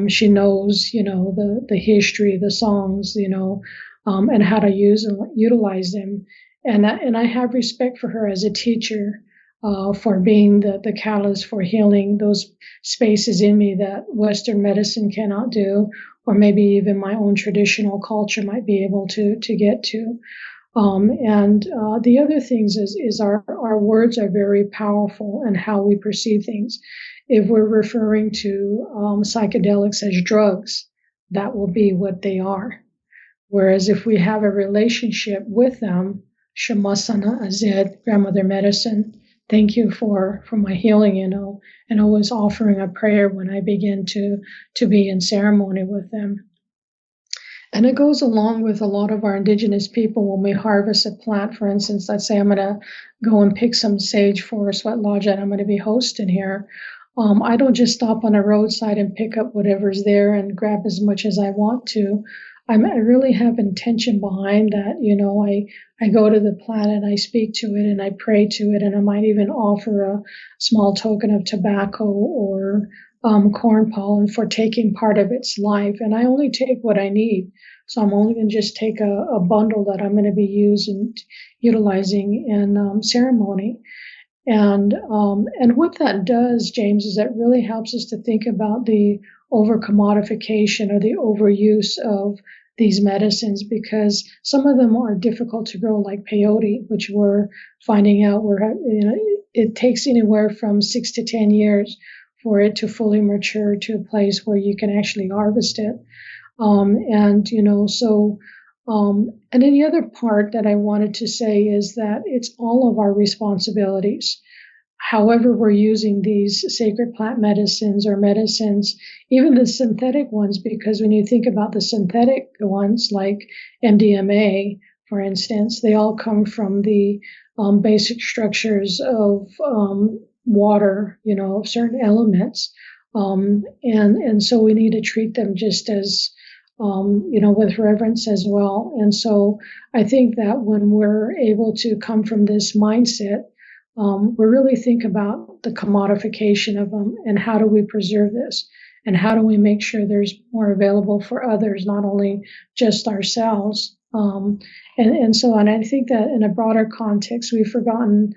She knows, the history, the songs, and how to use and utilize them. And I have respect for her as a teacher, for being the catalyst for healing those spaces in me that Western medicine cannot do, or maybe even my own traditional culture might be able to get to. And the other things is our words are very powerful and how we perceive things. If we're referring to psychedelics as drugs, that will be what they are. Whereas if we have a relationship with them, Shamasana Azed, grandmother medicine, thank you for my healing, and always offering a prayer when I begin to be in ceremony with them. And it goes along with a lot of our Indigenous people when we harvest a plant. For instance, let's say I'm going to go and pick some sage for a sweat lodge that I'm going to be hosting here. I don't just stop on a roadside and pick up whatever's there and grab as much as I want to. I really have intention behind that. I go to the plant and I speak to it and I pray to it, and I might even offer a small token of tobacco or corn pollen for taking part of its life. And I only take what I need. So I'm only going to just take a bundle that I'm going to be utilizing in ceremony. And what that does, James, is that really helps us to think about the over-commodification or the overuse of these medicines, because some of them are difficult to grow, like peyote, which we're finding out it takes anywhere from 6 to 10 years for it to fully mature to a place where you can actually harvest it. And then the other part that I wanted to say is that it's all of our responsibilities. However we're using these sacred plant medicines or medicines, even the synthetic ones, because when you think about the synthetic ones like MDMA, for instance, they all come from the basic structures of water, of certain elements. And so we need to treat them just as, with reverence as well. And so I think that when we're able to come from this mindset, we really think about the commodification of them and how do we preserve this and how do we make sure there's more available for others, not only just ourselves. And I think that in a broader context, we've forgotten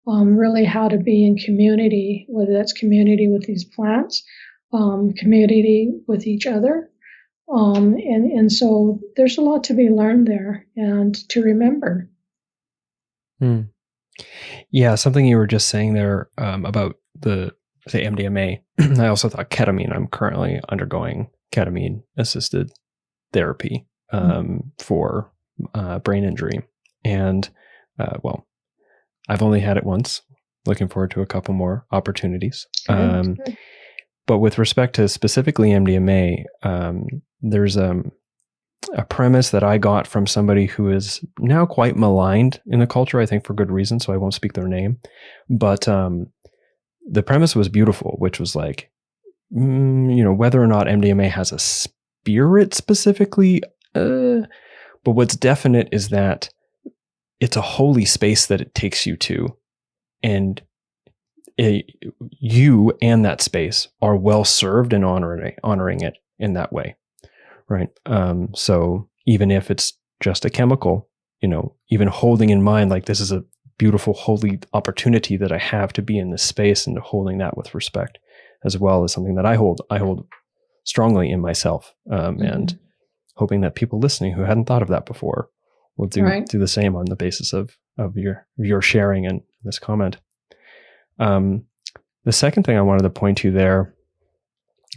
really how to be in community, whether that's community with these plants, community with each other. And so there's a lot to be learned there and to remember. Yeah, something you were just saying there about the MDMA. I also thought ketamine. I'm currently undergoing ketamine-assisted therapy for brain injury. And, I've only had it once. Looking forward to a couple more opportunities. Good. But with respect to specifically MDMA, there's a premise that I got from somebody who is now quite maligned in the culture, I think for good reason, so I won't speak their name. But the premise was beautiful, which was like, whether or not MDMA has a spirit specifically, but what's definite is that it's a holy space that it takes you to, and you and that space are well served in honoring it in that way, right? So even if it's just a chemical, even holding in mind like this is a beautiful holy opportunity that I have to be in this space, and holding that with respect as well is something that I hold strongly in myself, and hoping that people listening who hadn't thought of that before will do the same on the basis of your sharing and this comment. The second thing I wanted to point to there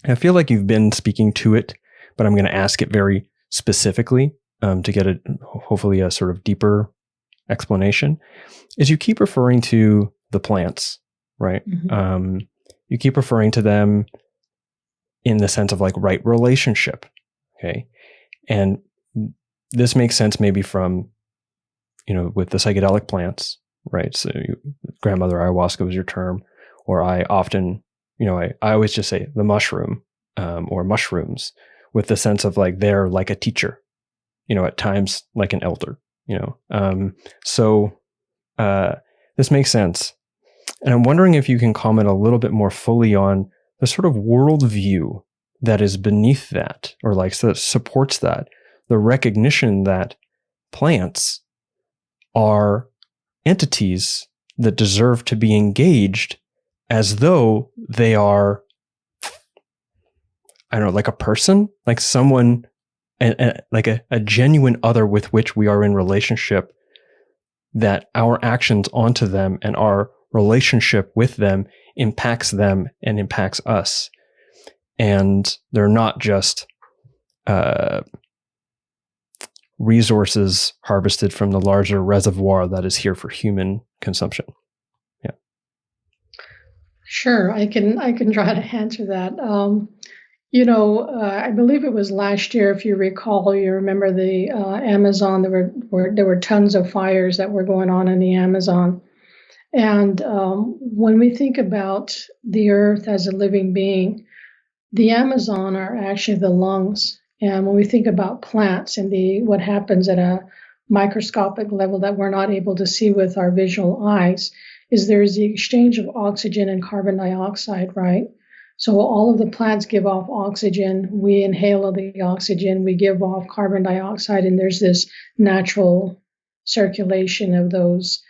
I feel like you've been speaking to it, but I'm going to ask it very specifically to get hopefully a sort of deeper explanation. Is you keep referring to the plants, right? Mm-hmm. You keep referring to them in the sense of like right relationship, okay? And this makes sense maybe from, with the psychedelic plants, right? So grandmother ayahuasca was your term, or I often, I always just say the mushroom or mushrooms with the sense of like they're like a teacher, at times like an elder, So this makes sense. And I'm wondering if you can comment a little bit more fully on the sort of worldview that is beneath that, or like that supports that, the recognition that plants are entities that deserve to be engaged as though they are, I don't know, like a person, like someone, like a genuine other with which we are in relationship, that our actions onto them and our relationship with them impacts them and impacts us. And they're not just resources harvested from the larger reservoir that is here for human consumption. Yeah. Sure, I can try to answer that. I believe it was last year, if you recall, you remember the Amazon. There were tons of fires that were going on in the Amazon, and when we think about the earth as a living being, the Amazon are actually the lungs. And when we think about plants and what happens at a microscopic level that we're not able to see with our visual eyes, is there's the exchange of oxygen and carbon dioxide, right? So all of the plants give off oxygen. We inhale the oxygen. We give off carbon dioxide, and there's this natural circulation of those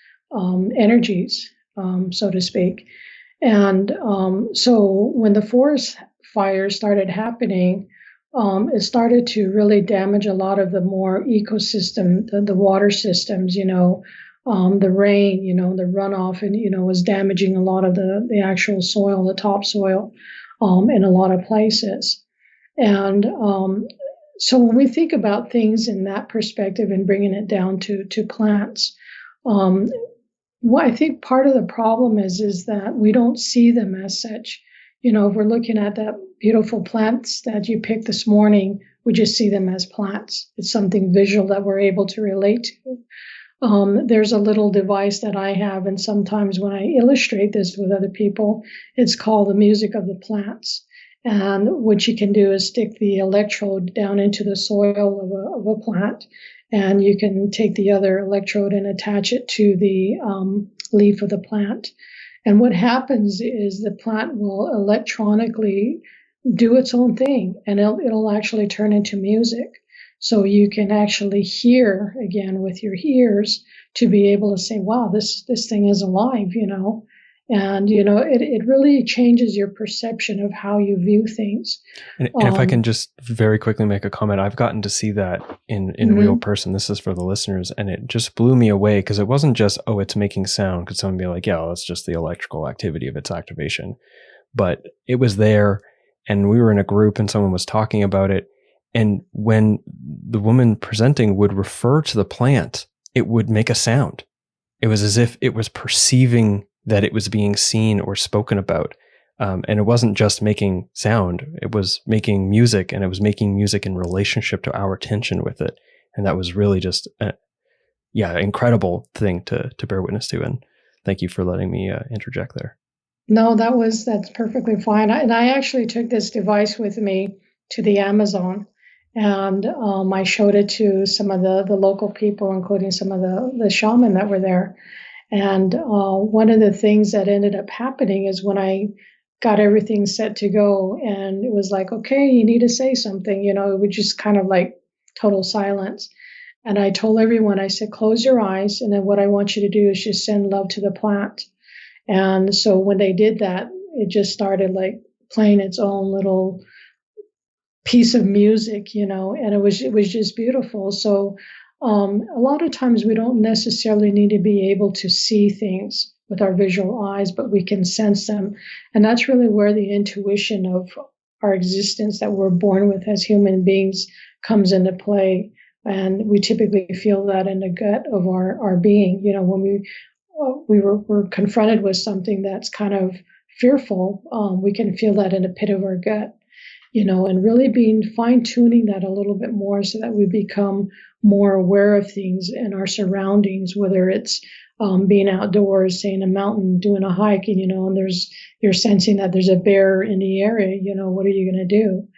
energies, so to speak. And so when the forest fires started happening, it started to really damage a lot of the more ecosystem, the water systems, the rain, the runoff, and, was damaging a lot of the actual soil, the topsoil, in a lot of places. And so when we think about things in that perspective and bringing it down to plants, what I think part of the problem is that we don't see them as such. If we're looking at that beautiful plants that you picked this morning, we just see them as plants. It's something visual that we're able to relate to. There's a little device that I have, and sometimes when I illustrate this with other people, it's called the music of the plants. And what you can do is stick the electrode down into the soil of a plant, and you can take the other electrode and attach it to the leaf of the plant. And what happens is the plant will electronically do its own thing, and it'll actually turn into music. So you can actually hear again with your ears to be able to say, wow, this thing is alive, And, it really changes your perception of how you view things. And if I can just very quickly make a comment, I've gotten to see that in real person. This is for the listeners. And it just blew me away because it wasn't just, oh, it's making sound. Could someone be like, yeah, well, that's just the electrical activity of its activation. But it was there, and we were in a group and someone was talking about it. And when the woman presenting would refer to the plant, it would make a sound. It was as if it was perceiving that it was being seen or spoken about. And it wasn't just making sound, it was making music, and it was making music in relationship to our attention with it. And that was really just incredible thing to bear witness to. And thank you for letting me interject there. No, that's perfectly fine. I actually took this device with me to the Amazon, and I showed it to some of the local people, including some of the shaman that were there. And one of the things that ended up happening is when I got everything set to go, and it was like, okay, you need to say something, it was just kind of like total silence. And I told everyone, I said, close your eyes, and then what I want you to do is just send love to the plant. And so when they did that, it just started like playing its own little piece of music, and it was just beautiful. So a lot of times we don't necessarily need to be able to see things with our visual eyes, but we can sense them. And that's really where the intuition of our existence that we're born with as human beings comes into play. And we typically feel that in the gut of our being. When we're confronted with something that's kind of fearful, we can feel that in the pit of our gut, and really being fine-tuning that a little bit more so that we become more aware of things in our surroundings, whether it's being outdoors, say in a mountain, doing a hike, and you're sensing that there's a bear in the area, what are you going to do?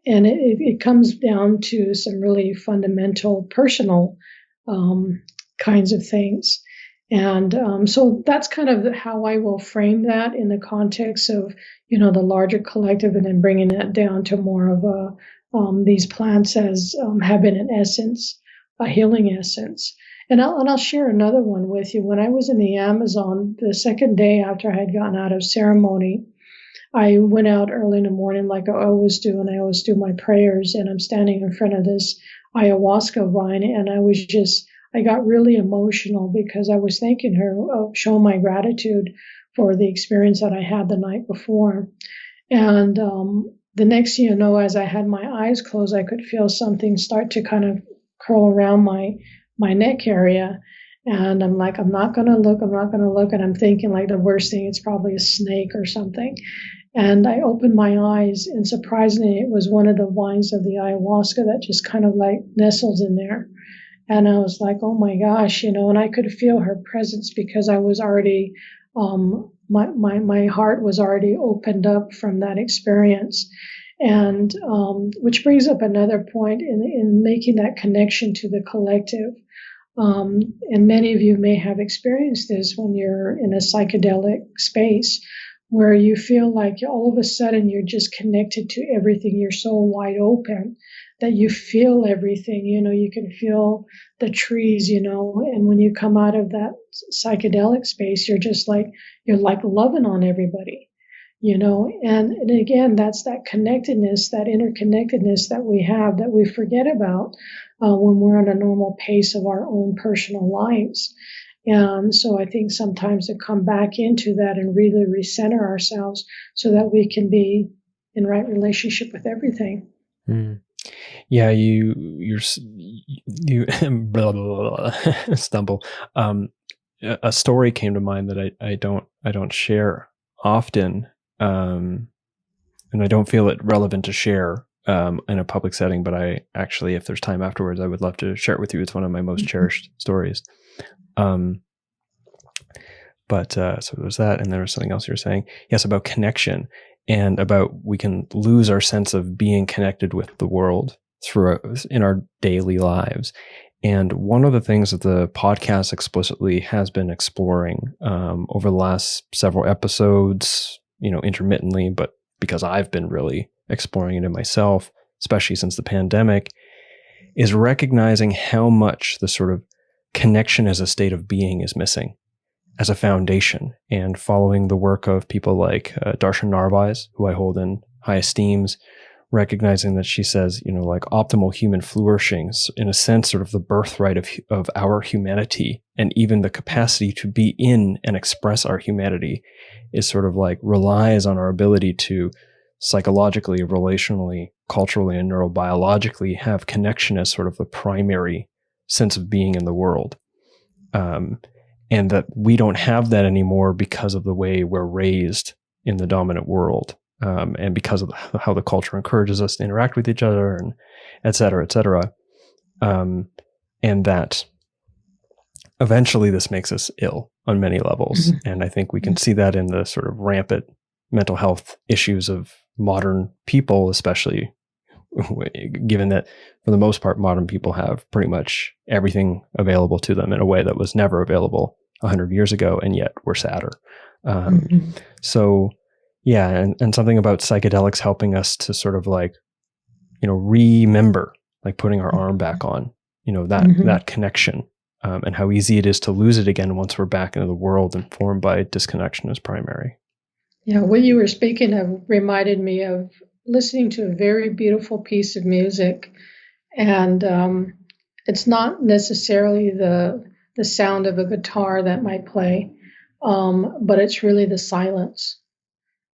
And it comes down to some really fundamental personal kinds of things. And so that's kind of how I will frame that in the context of, the larger collective, and then bringing that down to more of these plants as having an essence, a healing essence. And I'll share another one with you. When I was in the Amazon, the second day after I had gotten out of ceremony, I went out early in the morning like I always do, and I always do my prayers, and I'm standing in front of this ayahuasca vine, and I got really emotional because I was thanking her, showing my gratitude for the experience that I had the night before. And the next thing you know, as I had my eyes closed, I could feel something start to kind of curl around my neck area. And I'm like, I'm not going to look. And I'm thinking like the worst thing, it's probably a snake or something. And I opened my eyes, and surprisingly, it was one of the vines of the ayahuasca that just kind of like nestled in there. And I was like, oh my gosh, and I could feel her presence because I was already, my heart was already opened up from that experience. And which brings up another point in making that connection to the collective. And many of you may have experienced this when you're in a psychedelic space where you feel like all of a sudden you're just connected to everything. You're so wide open that you feel everything. You can feel the trees, and when you come out of that psychedelic space, you're like loving on everybody, and again, that's that connectedness, that interconnectedness that we have that we forget about when we're on a normal pace of our own personal lives. And so I think sometimes to come back into that and really recenter ourselves so that we can be in right relationship with everything. Mm. Yeah, you blah, blah, blah, stumble. A story came to mind that I don't share often, and I don't feel it relevant to share in a public setting. But I actually, if there's time afterwards, I would love to share it with you. It's one of my most cherished stories. But so there's that, and there was something else you were saying. Yes, about connection, and about we can lose our sense of being connected with the world in our daily lives. And one of the things that the podcast explicitly has been exploring over the last several episodes, intermittently, but because I've been really exploring it in myself, especially since the pandemic, is recognizing how much the sort of connection as a state of being is missing as a foundation, and following the work of people like Darshan Narby, who I hold in high esteems, recognizing that she says, like optimal human flourishing, in a sense, sort of the birthright of our humanity, and even the capacity to be in and express our humanity is sort of like relies on our ability to psychologically, relationally, culturally, and neurobiologically have connection as sort of the primary sense of being in the world. And that we don't have that anymore because of the way we're raised in the dominant world, and because of how the culture encourages us to interact with each other, and et cetera, et cetera. And that eventually this makes us ill on many levels. And I think we can see that in the sort of rampant mental health issues of modern people, especially given that for the most part, modern people have pretty much everything available to them in a way that was never available 100 years ago, and yet we're sadder. So yeah, and something about psychedelics helping us to sort of like, remember, like putting our arm back on, that connection, and how easy it is to lose it again once we're back into the world informed by disconnection as primary. Yeah, what you were speaking of reminded me of listening to a very beautiful piece of music, and it's not necessarily the sound of a guitar that might play, but it's really the silence.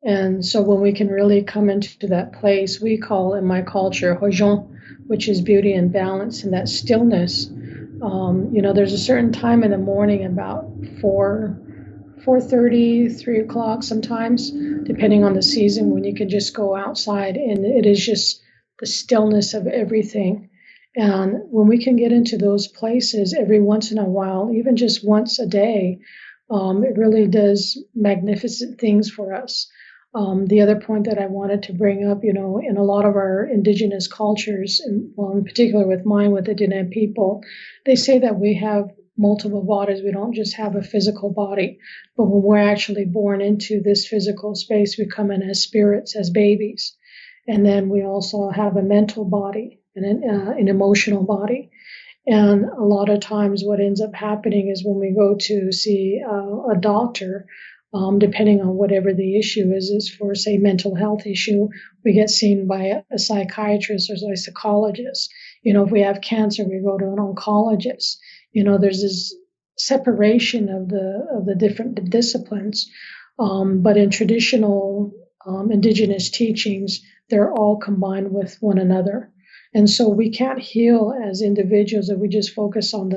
And so when we can really come into that place, we call in my culture Hojon, which is beauty and balance and that stillness. There's a certain time in the morning, about 4:30, 3 o'clock sometimes, depending on the season, when you can just go outside and it is just the stillness of everything. And when we can get into those places every once in a while, even just once a day, it really does magnificent things for us. The other point that I wanted to bring up, in a lot of our indigenous cultures, and in particular with mine, with the Diné people, they say that we have multiple bodies. We don't just have a physical body, but when we're actually born into this physical space, we come in as spirits, as babies. And then we also have a mental body and an emotional body. And a lot of times what ends up happening is when we go to see a doctor, depending on whatever the issue is for, say, mental health issue, we get seen by a psychiatrist or a psychologist. If we have cancer, we go to an oncologist. There's this separation of the different disciplines. But in traditional indigenous teachings, they're all combined with one another. And so we can't heal as individuals if we just focus on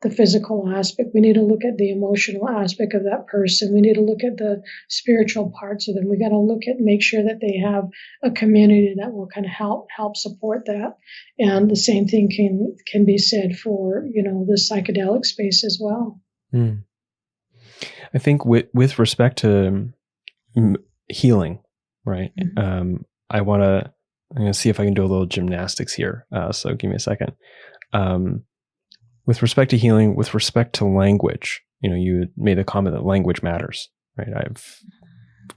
the physical aspect. We need to look at the emotional aspect of that person. We need to look at the spiritual parts of them. We got to make sure that they have a community that will kind of help support that. And the same thing can be said for, the psychedelic space as well. Mm. I think with respect to healing, right? Mm-hmm. I'm going to see if I can do a little gymnastics here. So give me a second. With respect to healing, with respect to language, you made a comment that language matters, right? I've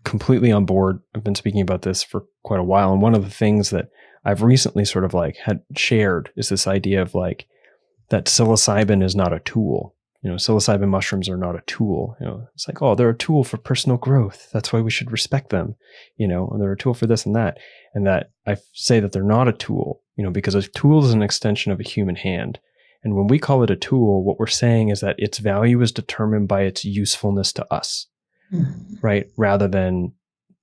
completely on board. I've been speaking about this for quite a while. And one of the things that I've recently sort of had shared is this idea of that psilocybin is not a tool. Psilocybin mushrooms are not a tool. It's they're a tool for personal growth. That's why we should respect them. And they're a tool for this and that. And that I say that they're not a tool, because a tool is an extension of a human hand. And when we call it a tool, what we're saying is that its value is determined by its usefulness to us, right? Rather than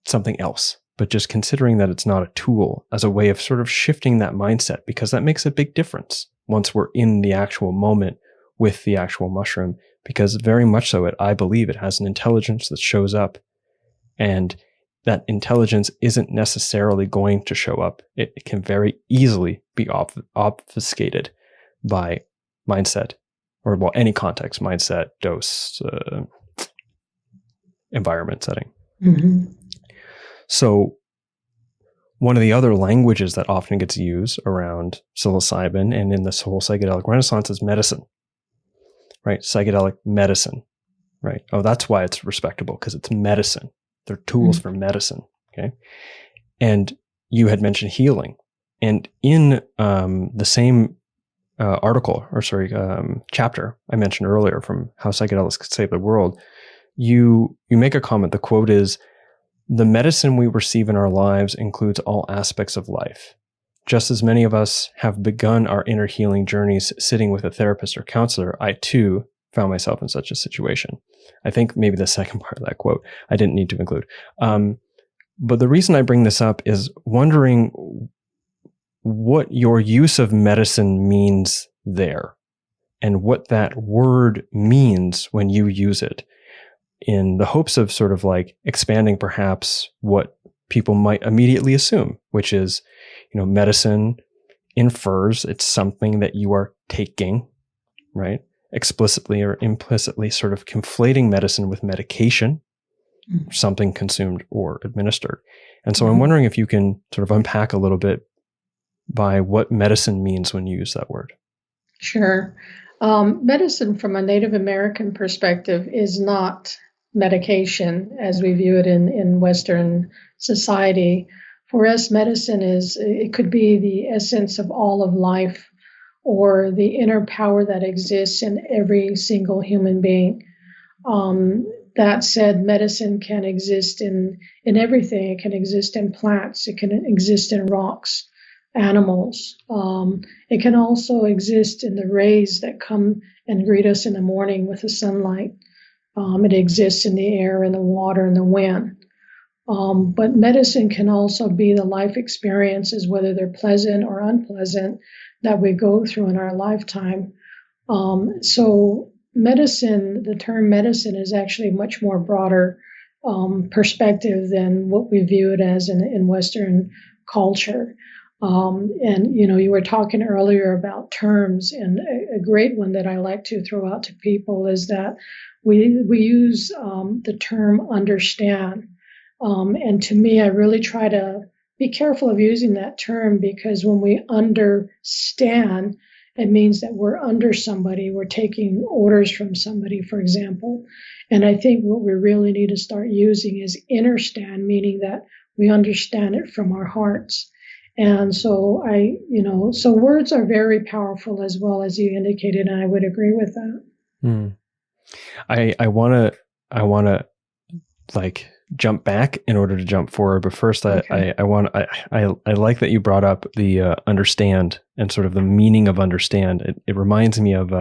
something else. But just considering that it's not a tool as a way of sort of shifting that mindset, because that makes a big difference once we're in the actual moment with the actual mushroom, because very much so, I believe it has an intelligence that shows up, and that intelligence isn't necessarily going to show up. It can very easily be obfuscated by mindset, or any context, mindset, dose, environment, setting. Mm-hmm. So one of the other languages that often gets used around psilocybin and in this whole psychedelic renaissance is medicine. Right? Psychedelic medicine, right? Oh, that's why it's respectable, because it's medicine. They're tools for medicine, okay? And you had mentioned healing. And in the same chapter I mentioned earlier from How Psychedelics Could Save the World, you make a comment. The quote is, "The medicine we receive in our lives includes all aspects of life. Just as many of us have begun our inner healing journeys sitting with a therapist or counselor, I too found myself in such a situation." I think maybe the second part of that quote I didn't need to include. But the reason I bring this up is wondering what your use of medicine means there, and what that word means when you use it, in the hopes of sort of expanding perhaps what people might immediately assume, which is, medicine infers it's something that you are taking, right? Explicitly or implicitly sort of conflating medicine with medication, something consumed or administered. And so I'm wondering if you can sort of unpack a little bit by what medicine means when you use that word. Sure. Medicine from a Native American perspective is not medication as we view it in Western society. For us, medicine it could be the essence of all of life, or the inner power that exists in every single human being. That said, medicine can exist in everything. It can exist in plants. It can exist in rocks, animals. It can also exist in the rays that come and greet us in the morning with the sunlight. It exists in the air and the water and the wind. But medicine can also be the life experiences, whether they're pleasant or unpleasant, that we go through in our lifetime. So medicine, the term medicine, is actually much more broader perspective than what we view it as in Western culture. And you were talking earlier about terms, and a great one that I like to throw out to people is that we use the term understand. And to me, I really try to be careful of using that term, because when we understand, it means that we're under somebody, we're taking orders from somebody, for example. And I think what we really need to start using is innerstand, meaning that we understand it from our hearts. And so so words are very powerful, as well, as you indicated, and I would agree with that. I wanna like jump back in order to jump forward, but first I like that you brought up the understand and sort of the meaning of understand. It reminds me of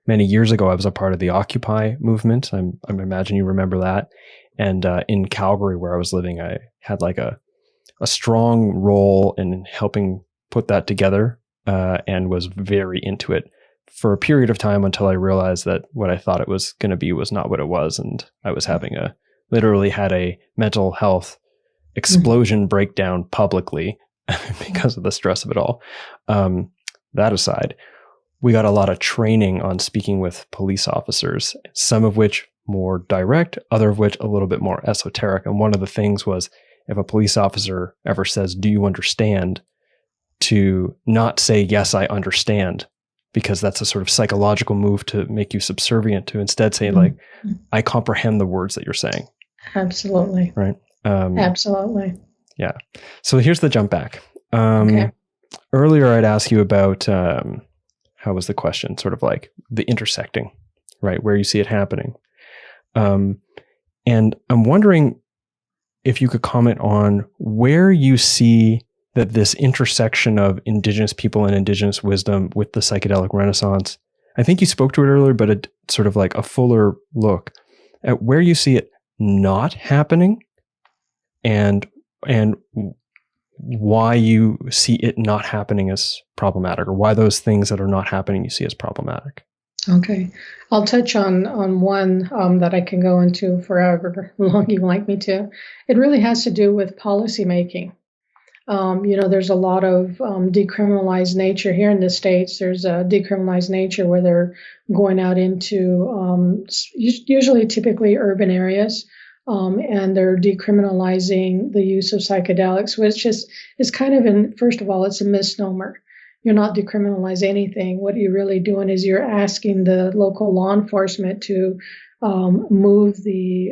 many years ago I was a part of the Occupy movement. I imagine you remember that. And in Calgary, where I was living, I had like a strong role in helping put that together, and was very into it for a period of time, until I realized that what I thought it was going to be was not what it was. And I was literally had a mental health explosion breakdown publicly because of the stress of it all. That aside, we got a lot of training on speaking with police officers, some of which more direct, other of which a little bit more esoteric. And one of the things was, if a police officer ever says, "Do you understand?" to not say, "Yes, I understand," because that's a sort of psychological move to make you subservient, to instead say, like, "I comprehend the words that you're saying." Absolutely. Right. Absolutely. Yeah. So here's the jump back. Okay. Earlier, I'd ask you about, how was the question? Sort of like the intersecting, right? Where you see it happening. And I'm wondering if you could comment on where you see that this intersection of Indigenous people and Indigenous wisdom with the psychedelic renaissance. I think you spoke to it earlier, but it's sort of like a fuller look at where you see it not happening, and why you see it not happening as problematic, or why those things that are not happening you see as problematic. Okay. I'll touch on one that I can go into forever long you like me to. It really has to do with policy making. There's a lot of decriminalized nature here in the States. There's a decriminalized nature where they're going out into typically urban areas, and they're decriminalizing the use of psychedelics, which is kind of, first of all, it's a misnomer. You're not decriminalizing anything. What you're really doing is you're asking the local law enforcement to move the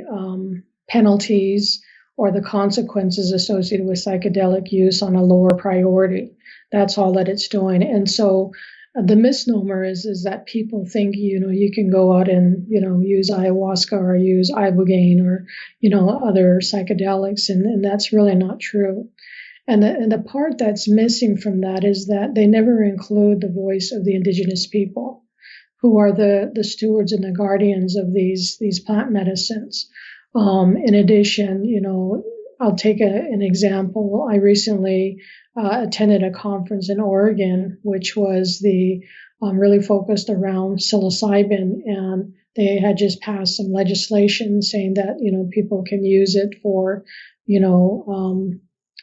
penalties or the consequences associated with psychedelic use on a lower priority. That's all that it's doing. And so the misnomer is that people think, you can go out and, use ayahuasca or use ibogaine or, other psychedelics. And that's really not true. And the part that's missing from that is that they never include the voice of the Indigenous people, who are the stewards and the guardians of these plant medicines. In addition, I'll take an example. I recently attended a conference in Oregon, which was really focused around psilocybin, and they had just passed some legislation saying that people can use it for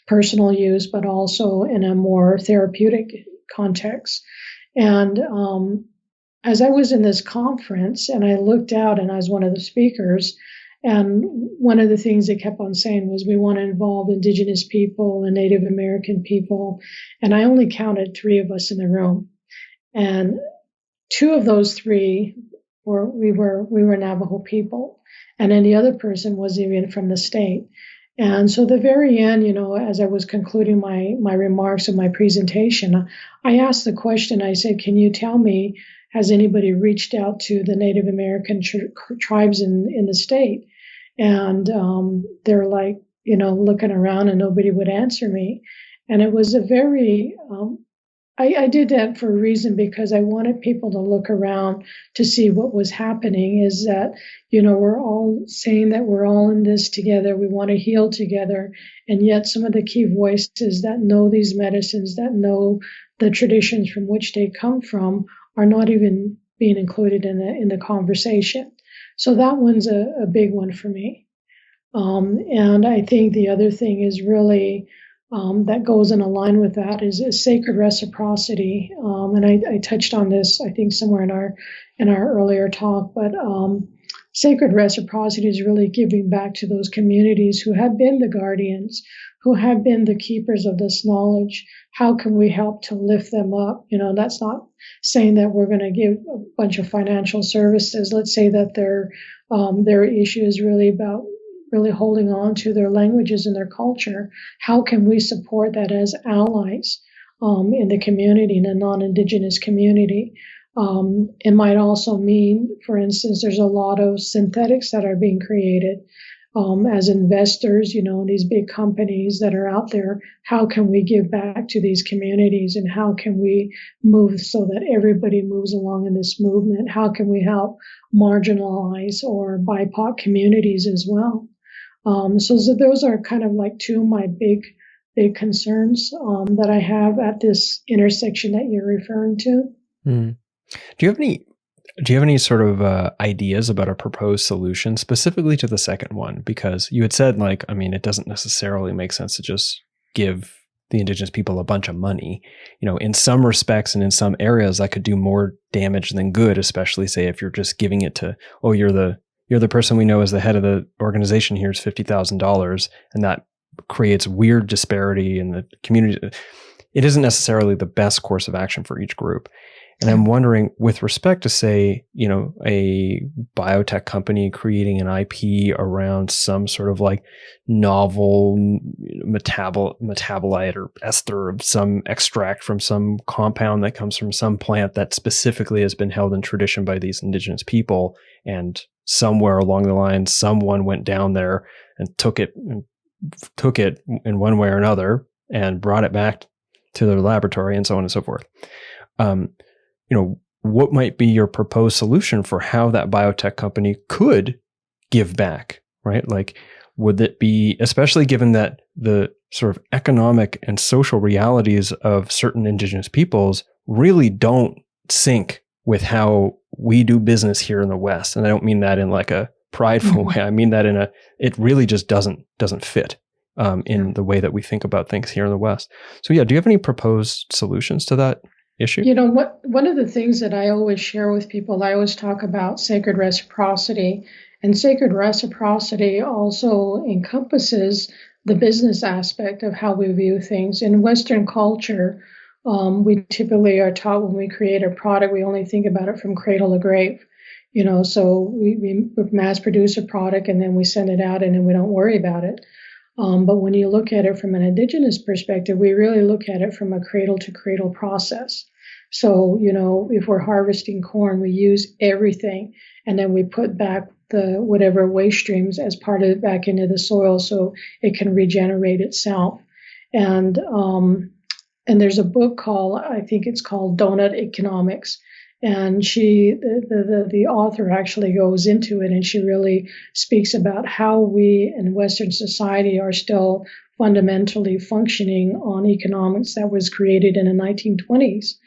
personal use, but also in a more therapeutic context. And as I was in this conference, and I looked out, and I was one of the speakers. And one of the things they kept on saying was, we want to involve Indigenous people and Native American people. And I only counted 3 of us in the room. And 2 of those 3 we were Navajo people. And then the other person was even from the state. And so at the very end, as I was concluding my remarks and my presentation, I asked the question, I said, can you tell me, has anybody reached out to the Native American tribes in the state? And they're like, looking around, and nobody would answer me. And it was a very I did that for a reason, because I wanted people to look around to see what was happening. Is that, we're all saying that we're all in this together. We want to heal together. And yet some of the key voices that know these medicines, that know the traditions from which they come from, are not even being included in the conversation. So that one's a big one for me. And I think the other thing is really, that goes in line with that is sacred reciprocity. And I touched on this, I think, somewhere in our earlier talk, but sacred reciprocity is really giving back to those communities who have been the guardians, who have been the keepers of this knowledge. How can we help to lift them up? That's not saying that we're going to give a bunch of financial services. Let's say that their issue is really about really holding on to their languages and their culture. How can we support that as allies in the community, in the non-Indigenous community? It might also mean, for instance, there's a lot of synthetics that are being created as investors, these big companies that are out there. How can we give back to these communities, and how can we move so that everybody moves along in this movement? How can we help marginalized or BIPOC communities as well? So those are kind of like two of my big concerns that I have at this intersection that you're referring to. Mm. Do you have any sort of ideas about a proposed solution specifically to the second one? Because you had said, it doesn't necessarily make sense to just give the Indigenous people a bunch of money. In some respects and in some areas, that could do more damage than good, especially say if you're just giving it to, you're the person we know as the head of the organization, here's $50,000, and that creates weird disparity in the community. It isn't necessarily the best course of action for each group. And I'm wondering, with respect to, say, a biotech company creating an IP around some sort of novel metabolite or ester of some extract from some compound that comes from some plant that specifically has been held in tradition by these Indigenous people, and somewhere along the line, someone went down there and took it in one way or another and brought it back to their laboratory, and so on and so forth. What might be your proposed solution for how that biotech company could give back, right? Would it be, especially given that the sort of economic and social realities of certain Indigenous peoples really don't sync with how we do business here in the West? And I don't mean that in a prideful way. I mean that it really just doesn't fit in the way that we think about things here in the West. So do you have any proposed solutions to that issue? One of the things that I always share with people, I always talk about sacred reciprocity, and sacred reciprocity also encompasses the business aspect of how we view things. In Western culture, we typically are taught when we create a product, we only think about it from cradle to grave. So we mass produce a product and then we send it out and then we don't worry about it. But when you look at it from an Indigenous perspective, we really look at it from a cradle to cradle process. So, if we're harvesting corn, we use everything and then we put back the whatever waste streams as part of it back into the soil so it can regenerate itself. And there's a book I think it's called Donut Economics. And the author actually goes into it, and she really speaks about how we in Western society are still fundamentally functioning on economics that was created in the 1920s,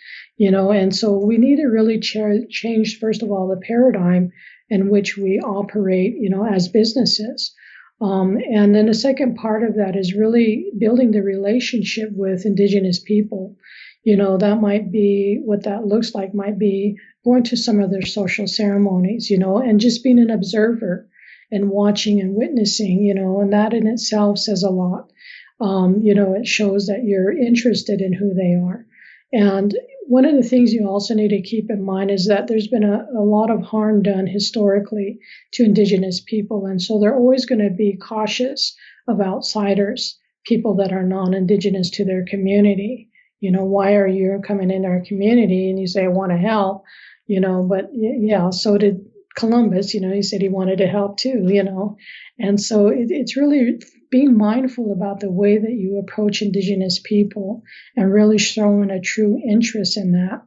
and so we need to really change, first of all, the paradigm in which we operate, as businesses. And then the second part of that is really building the relationship with Indigenous people. That might be what that looks like, might be going to some of their social ceremonies, and just being an observer and watching and witnessing, and that in itself says a lot. It shows that you're interested in who they are. And one of the things you also need to keep in mind is that there's been a lot of harm done historically to Indigenous people. And so they're always going to be cautious of outsiders, people that are non-Indigenous to their community. Why are you coming into our community? And you say, I want to help, but so did Columbus, he said he wanted to help too, and so it's really being mindful about the way that you approach Indigenous people and really showing a true interest in that.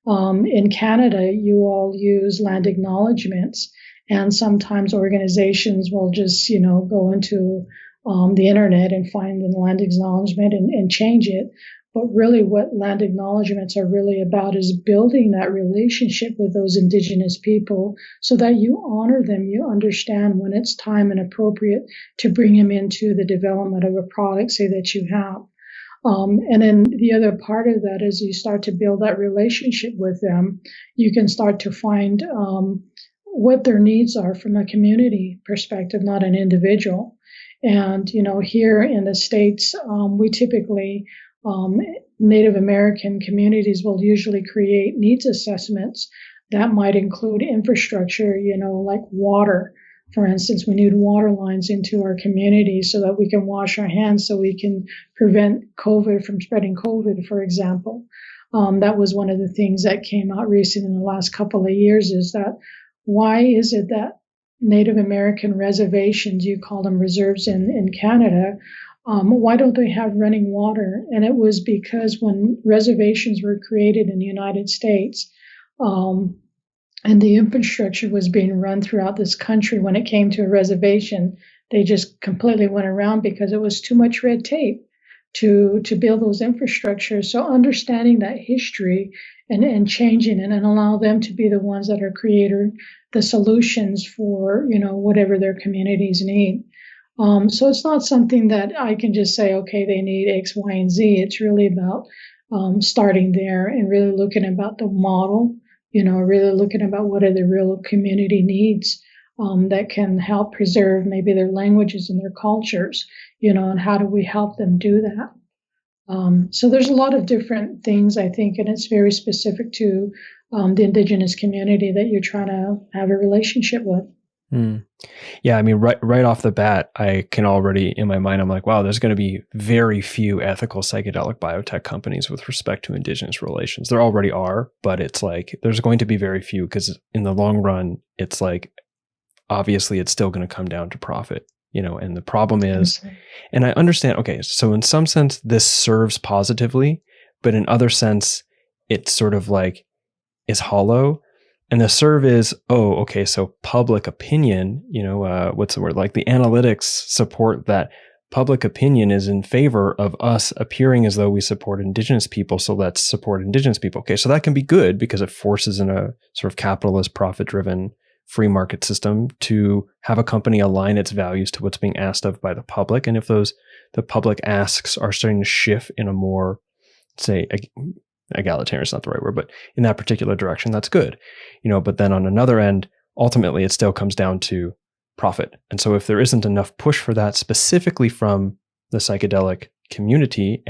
In Canada, you all use land acknowledgements, and sometimes organizations will just, go into the internet and find the land acknowledgement and change it. But really, what land acknowledgements are really about is building that relationship with those Indigenous people so that you honor them, you understand when it's time and appropriate to bring them into the development of a product, say, that you have. And then the other part of that is you start to build that relationship with them. You can start to find what their needs are from a community perspective, not an individual. And, here in the States, we typically, Native American communities will usually create needs assessments that might include infrastructure, like water. For instance, we need water lines into our community so that we can wash our hands, so we can prevent COVID from spreading COVID, for example. That was one of the things that came out recently in the last couple of years, is that why is it that Native American reservations, you call them reserves in Canada, why don't they have running water? And it was because when reservations were created in the United States, and the infrastructure was being run throughout this country, when it came to a reservation, they just completely went around because it was too much red tape to build those infrastructures. So understanding that history and changing it, and allow them to be the ones that are creating the solutions for, whatever their communities need. So it's not something that I can just say, okay, they need X, Y, and Z. It's really about starting there and really looking about the model, really looking about what are the real community needs that can help preserve maybe their languages and their cultures, and how do we help them do that? So there's a lot of different things, I think, and it's very specific to the Indigenous community that you're trying to have a relationship with. Yeah, I mean, right off the bat, I can already, in my mind, I'm like, wow, there's going to be very few ethical psychedelic biotech companies with respect to Indigenous relations. There already are, but it's like, there's going to be very few, because in the long run, it's like, obviously, it's still going to come down to profit, and the problem is, and I understand, okay, so in some sense, this serves positively, but in other sense, it's sort of like, is hollow. And the serve is, so public opinion, what's the word? Like the analytics support that public opinion is in favor of us appearing as though we support Indigenous people. So let's support Indigenous people. Okay, so that can be good because it forces in a sort of capitalist, profit-driven free market system to have a company align its values to what's being asked of by the public. And if the public asks are starting to shift in a more, say, egalitarian is not the right word, but in that particular direction, that's good. But then on another end, ultimately it still comes down to profit. And so if there isn't enough push for that specifically from the psychedelic community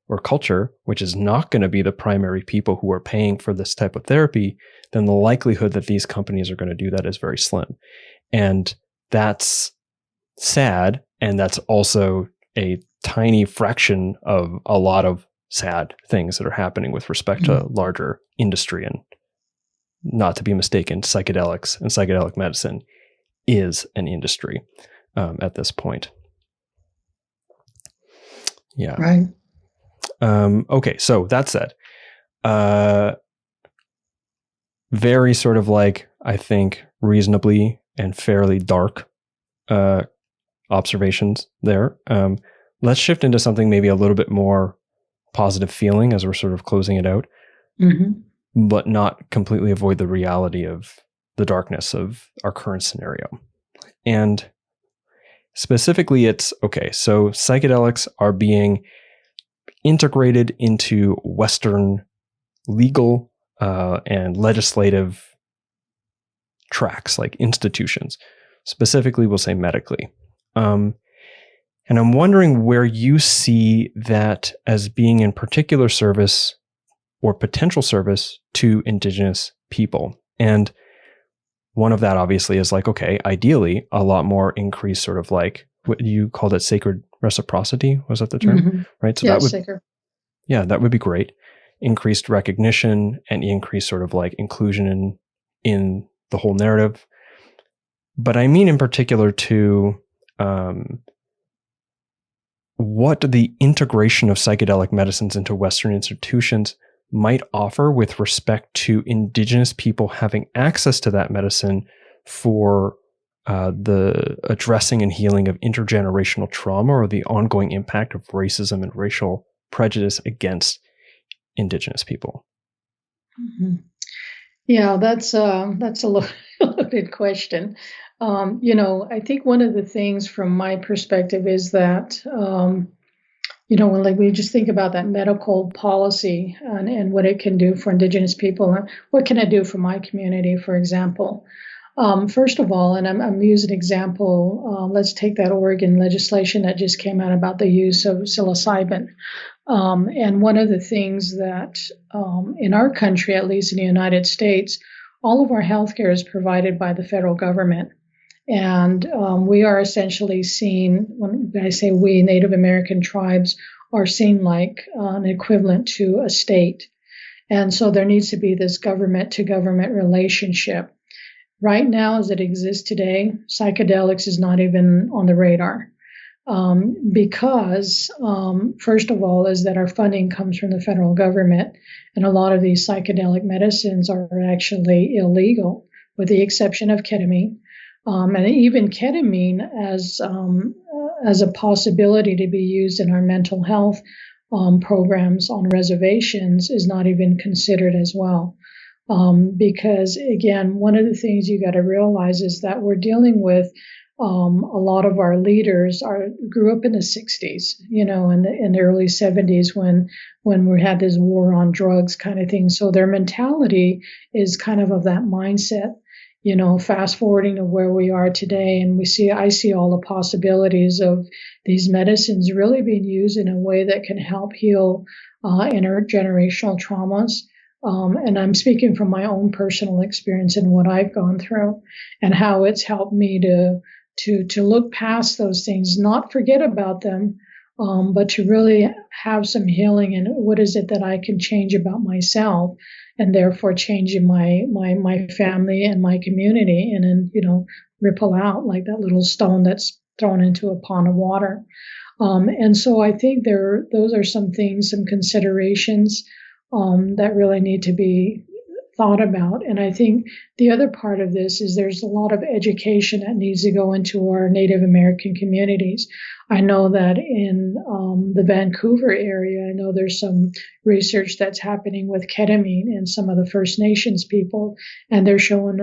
or culture, which is not going to be the primary people who are paying for this type of therapy, then the likelihood that these companies are going to do that is very slim. And that's sad. And that's also a tiny fraction of a lot of sad things that are happening with respect to larger industry. And not to be mistaken, psychedelics and psychedelic medicine is an industry at this point. Yeah. Right. Okay. So that said, very sort of like, I think, reasonably and fairly dark observations there. Let's shift into something maybe a little bit more positive feeling as we're sort of closing it out, but not completely avoid the reality of the darkness of our current scenario. And specifically, it's, okay, so psychedelics are being integrated into Western legal and legislative tracks, like institutions. Specifically, we'll say medically. And I'm wondering where you see that as being in particular service or potential service to Indigenous people. And one of that obviously is like, okay, ideally, a lot more increased sort of like what you called it, sacred reciprocity. Was that the term? Right. So that would, sacred. Yeah, that would be great. Increased recognition and increased sort of like inclusion in the whole narrative. But I mean in particular to what the integration of psychedelic medicines into Western institutions might offer with respect to Indigenous people having access to that medicine for the addressing and healing of intergenerational trauma or the ongoing impact of racism and racial prejudice against Indigenous people. Mm-hmm. Yeah, that's a loaded question. I think one of the things from my perspective is that, when like we just think about that medical policy and what it can do for Indigenous people, what can it do for my community, for example? First of all, and I'm using an example, let's take that Oregon legislation that just came out about the use of psilocybin. And one of the things that in our country, at least in the United States, all of our healthcare is provided by the federal government. And we are essentially seen, when I say we, Native American tribes, are seen like an equivalent to a state. And so there needs to be this government to government relationship. Right now, as it exists today, psychedelics is not even on the radar. Because first of all, is that our funding comes from the federal government, and a lot of these psychedelic medicines are actually illegal, with the exception of ketamine. And even ketamine as a possibility to be used in our mental health programs on reservations is not even considered as well. Because again, one of the things you got to realize is that we're dealing with a lot of our leaders grew up in the 60s, in the early 70s when we had this war on drugs kind of thing. So their mentality is kind of that mindset. Fast forwarding to where we are today, and I see all the possibilities of these medicines really being used in a way that can help heal intergenerational traumas. And I'm speaking from my own personal experience and what I've gone through, and how it's helped me to look past those things, not forget about them, but to really have some healing. And what is it that I can change about myself, and therefore changing my family and my community, and then ripple out like that little stone that's thrown into a pond of water. And so I think those are some things, some considerations that really need to be thought about. And I think the other part of this is there's a lot of education that needs to go into our Native American communities. I know that in the Vancouver area, I know there's some research that's happening with ketamine and some of the First Nations people, and they're showing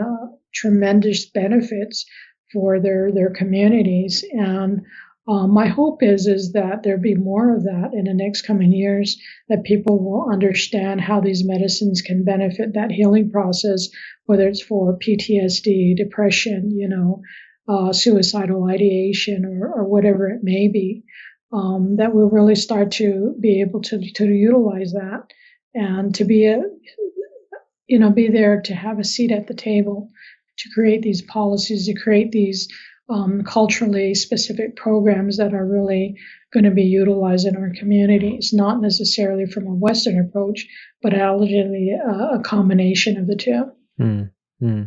tremendous benefits for their communities. And my hope is that there be more of that in the next coming years, that people will understand how these medicines can benefit that healing process, whether it's for PTSD, depression, suicidal ideation, or whatever it may be, that we'll really start to be able to utilize that, and to be there to have a seat at the table, to create these policies, to create these culturally specific programs that are really going to be utilized in our communities, not necessarily from a Western approach, but actually a combination of the two. Mm-hmm.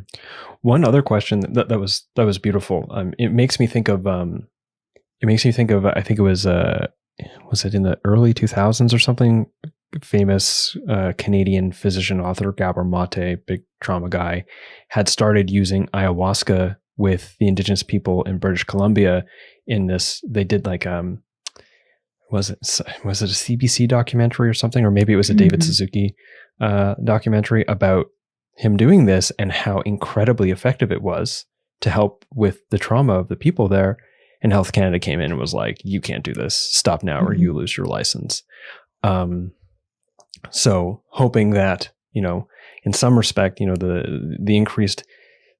One other question that was beautiful. It makes me think of I think it was it in the early 2000s or something? Famous Canadian physician author Gabor Mate, big trauma guy, had started using ayahuasca with the Indigenous people in British Columbia. They did like was it a CBC documentary or something, or maybe it was a David Suzuki documentary about him doing this and how incredibly effective it was to help with the trauma of the people there. And Health Canada came in and was like, "You can't do this. Stop now, or you lose your license." So hoping that in some respect, the increased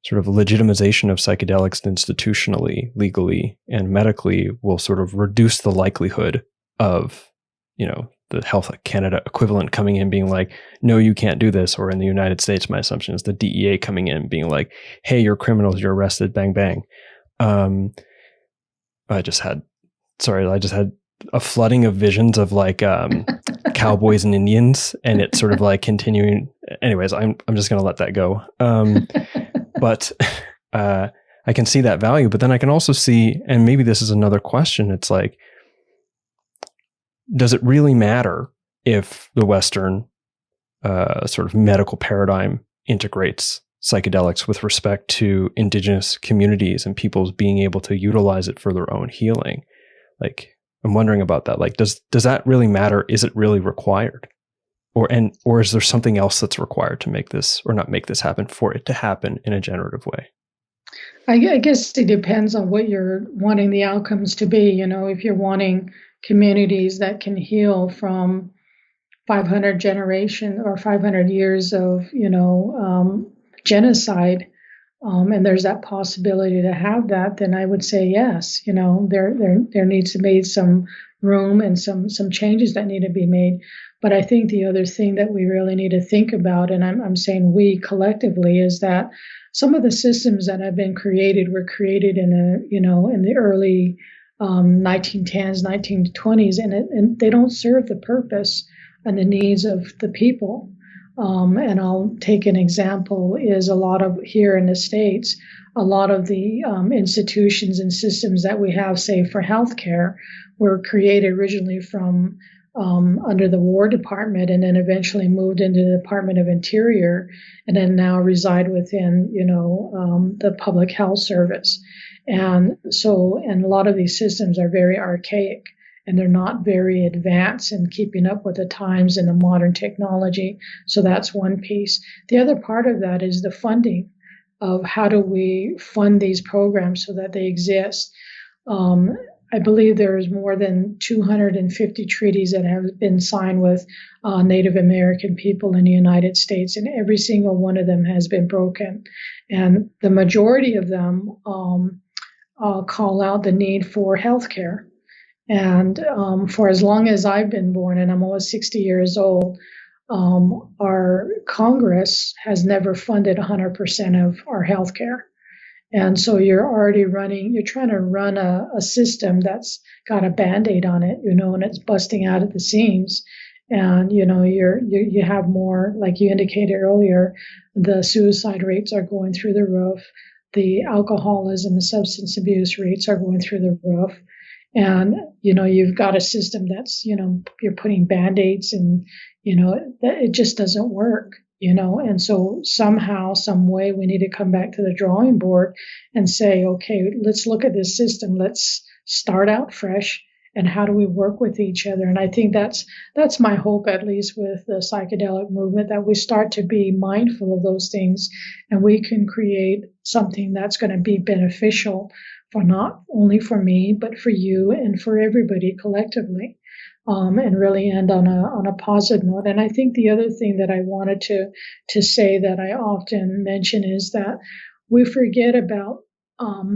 sort of legitimization of psychedelics institutionally, legally, and medically will sort of reduce the likelihood of, the Health Canada equivalent coming in being like, "No, you can't do this." Or in the United States, my assumption is the DEA coming in being like, "Hey, you're criminals, you're arrested, bang, bang." I just had a flooding of visions of like cowboys and Indians, and it's sort of like continuing. Anyways, I'm just going to let that go. But I can see that value, but then I can also see, and maybe this is another question, it's like, does it really matter if the Western sort of medical paradigm integrates psychedelics with respect to indigenous communities and people's being able to utilize it for their own healing? Like, I'm wondering about that. Like, does that really matter? Is it really required? Or is there something else that's required to make this, or not make this happen, for it to happen in a generative way? I guess it depends on what you're wanting the outcomes to be. You know, if you're wanting communities that can heal from 500 generation or 500 years of, genocide, and there's that possibility to have that, then I would say yes. You know, there needs to be some room and some changes that need to be made. But I think the other thing that we really need to think about, and I'm saying we collectively, is that some of the systems that have been created were created in the early 1910s, 1920s, and they don't serve the purpose and the needs of the people. And I'll take an example, is a lot of here in the States, a lot of the institutions and systems that we have, say for healthcare, were created originally from under the War Department, and then eventually moved into the Department of Interior, and then now reside within, the Public Health Service. And a lot of these systems are very archaic, and they're not very advanced in keeping up with the times and the modern technology. So that's one piece. The other part of that is the funding of how do we fund these programs so that they exist. I believe there is more than 250 treaties that have been signed with Native American people in the United States, and every single one of them has been broken. And the majority of them call out the need for health care. And for as long as I've been born, and I'm almost 60 years old, our Congress has never funded 100% of our health care. And so you're trying to run a system that's got a Band-Aid on it, and it's busting out at the seams. And, you have more, like you indicated earlier, the suicide rates are going through the roof. The alcoholism and substance abuse rates are going through the roof. And, you've got a system that's, you're putting Band-Aids and, it just doesn't work. And so somehow, some way, we need to come back to the drawing board and say, okay, let's look at this system. Let's start out fresh. And how do we work with each other? And I think that's my hope, at least with the psychedelic movement, that we start to be mindful of those things, and we can create something that's going to be beneficial for not only for me, but for you and for everybody collectively. And really end on a positive note. And I think the other thing that I wanted to say that I often mention is that we forget about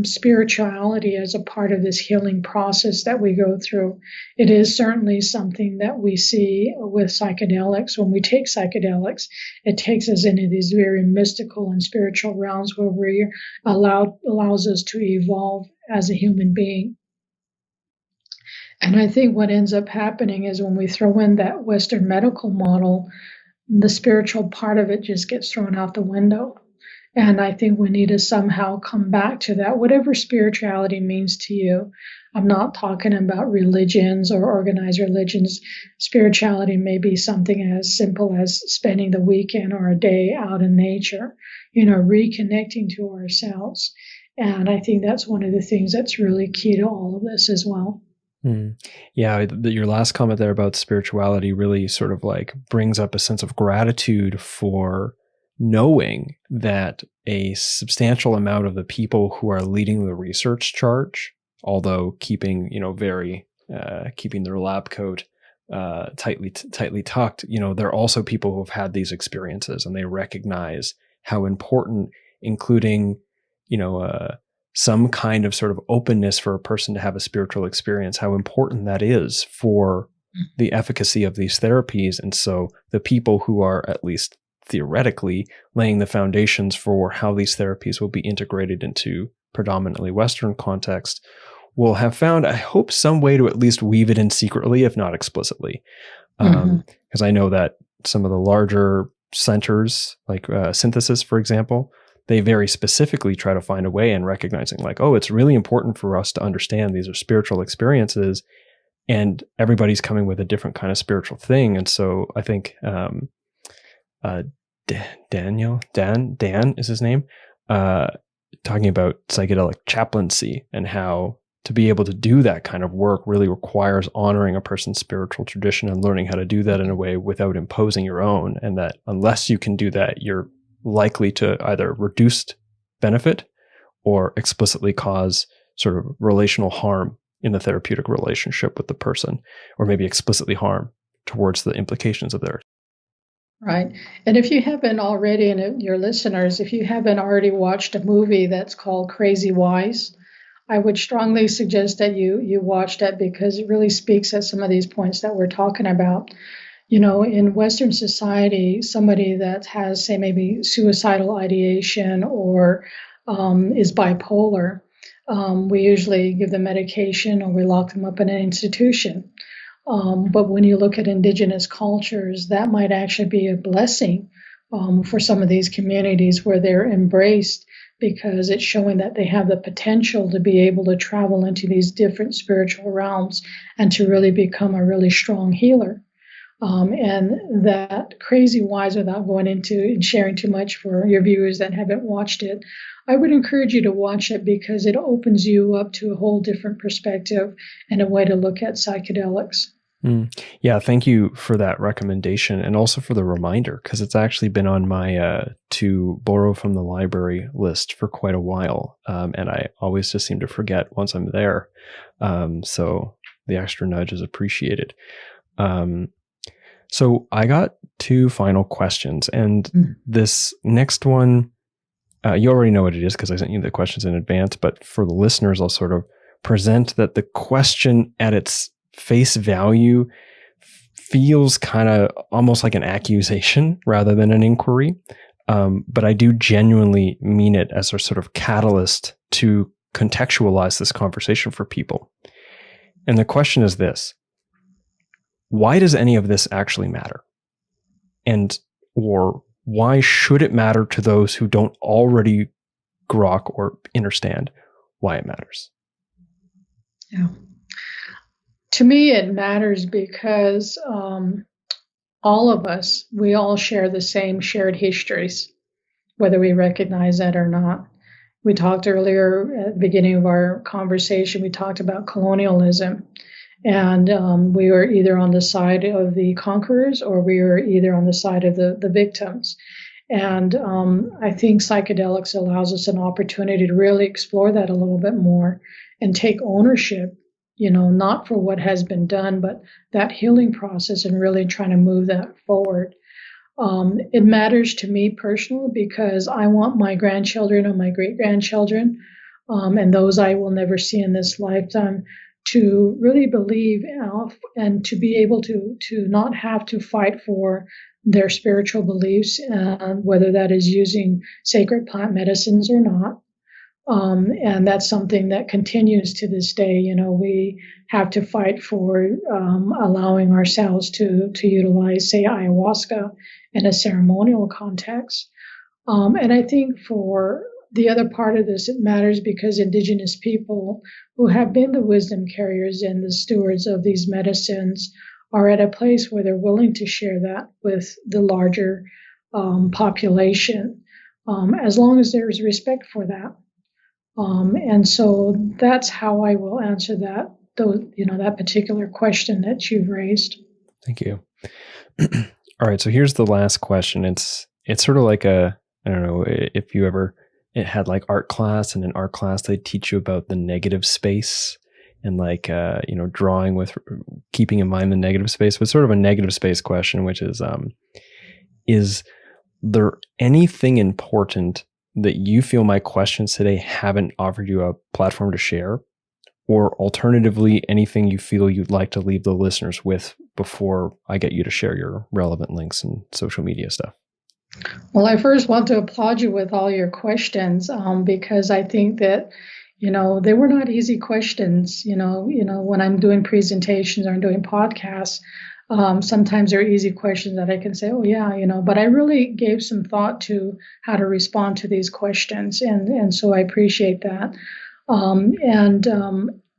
spirituality as a part of this healing process that we go through. It is certainly something that we see with psychedelics. When we take psychedelics, it takes us into these very mystical and spiritual realms where we're allows us to evolve as a human being. And I think what ends up happening is when we throw in that Western medical model, the spiritual part of it just gets thrown out the window. And I think we need to somehow come back to that, whatever spirituality means to you. I'm not talking about religions or organized religions. Spirituality may be something as simple as spending the weekend or a day out in nature, reconnecting to ourselves. And I think that's one of the things that's really key to all of this as well. Yeah, your last comment there about spirituality really sort of like brings up a sense of gratitude for knowing that a substantial amount of the people who are leading the research charge, although keeping, keeping their lab coat tightly tucked, they're also people who have had these experiences, and they recognize how important, including, some kind of sort of openness for a person to have a spiritual experience, how important that is for the efficacy of these therapies. And so the people who are, at least theoretically, laying the foundations for how these therapies will be integrated into predominantly Western context will have found, I hope, some way to at least weave it in secretly, if not explicitly. Because I know that some of the larger centers, like Synthesis, for example, they very specifically try to find a way in recognizing, like, oh, it's really important for us to understand these are spiritual experiences, and everybody's coming with a different kind of spiritual thing. And so I think Dan is his name, talking about psychedelic chaplaincy and how to be able to do that kind of work really requires honoring a person's spiritual tradition and learning how to do that in a way without imposing your own. And that unless you can do that, you're likely to either reduce benefit or explicitly cause sort of relational harm in the therapeutic relationship with the person, or maybe explicitly harm towards the implications of theirs. Right. And if you haven't already, and your listeners, if you haven't already watched a movie that's called Crazy Wise, I would strongly suggest that you watch that, because it really speaks at some of these points that we're talking about. You know, in Western society, somebody that has, say, maybe suicidal ideation or is bipolar, we usually give them medication or we lock them up in an institution. But when you look at Indigenous cultures, that might actually be a blessing for some of these communities where they're embraced, because it's showing that they have the potential to be able to travel into these different spiritual realms and to really become a really strong healer. And that Crazy Wise, without going into and sharing too much for your viewers that haven't watched it, I would encourage you to watch it, because it opens you up to a whole different perspective and a way to look at psychedelics. Yeah, thank you for that recommendation, and also for the reminder, because it's actually been on my to borrow from the library list for quite a while, and I always just seem to forget once I'm there. So the extra nudge is appreciated. So I got two final questions, and this next one, you already know what it is because I sent you the questions in advance, but for the listeners, I'll sort of present that the question at its face value feels kind of almost like an accusation rather than an inquiry. But I do genuinely mean it as a sort of catalyst to contextualize this conversation for people. And the question is this: why does any of this actually matter? Or why should it matter to those who don't already grok or understand why it matters? Yeah. To me, it matters because all of us, we all share the same shared histories, whether we recognize that or not. We talked earlier at the beginning of our conversation, we talked about colonialism. And we were either on the side of the conquerors or we were either on the side of the victims. And I think psychedelics allows us an opportunity to really explore that a little bit more and take ownership, you know, not for what has been done, but that healing process and really trying to move that forward. It matters to me personally because I want my grandchildren and my great-grandchildren, and those I will never see in this lifetime, to really believe and to be able to not have to fight for their spiritual beliefs, whether that is using sacred plant medicines or not. And that's something that continues to this day. You know, we have to fight for allowing ourselves to utilize, say, ayahuasca in a ceremonial context. And I think for the other part of this, it matters because Indigenous people who have been the wisdom carriers and the stewards of these medicines are at a place where they're willing to share that with the larger population, as long as there's respect for that. And so that's how I will answer that, that particular question that you've raised. Thank you. All right, so here's the last question. It's sort of like I don't know if you ever had like art class, and in art class they'd teach you about the negative space and like drawing with keeping in mind the negative space, but sort of a negative space question, which is there anything important that you feel my questions today haven't offered you a platform to share? Or alternatively, anything you feel you'd like to leave the listeners with before I get you to share your relevant links and social media stuff? Well, I first want to applaud you with all your questions, because I think that, they were not easy questions. When I'm doing presentations or I'm doing podcasts, sometimes there are easy questions that I can say, oh yeah, but I really gave some thought to how to respond to these questions. And so I appreciate that.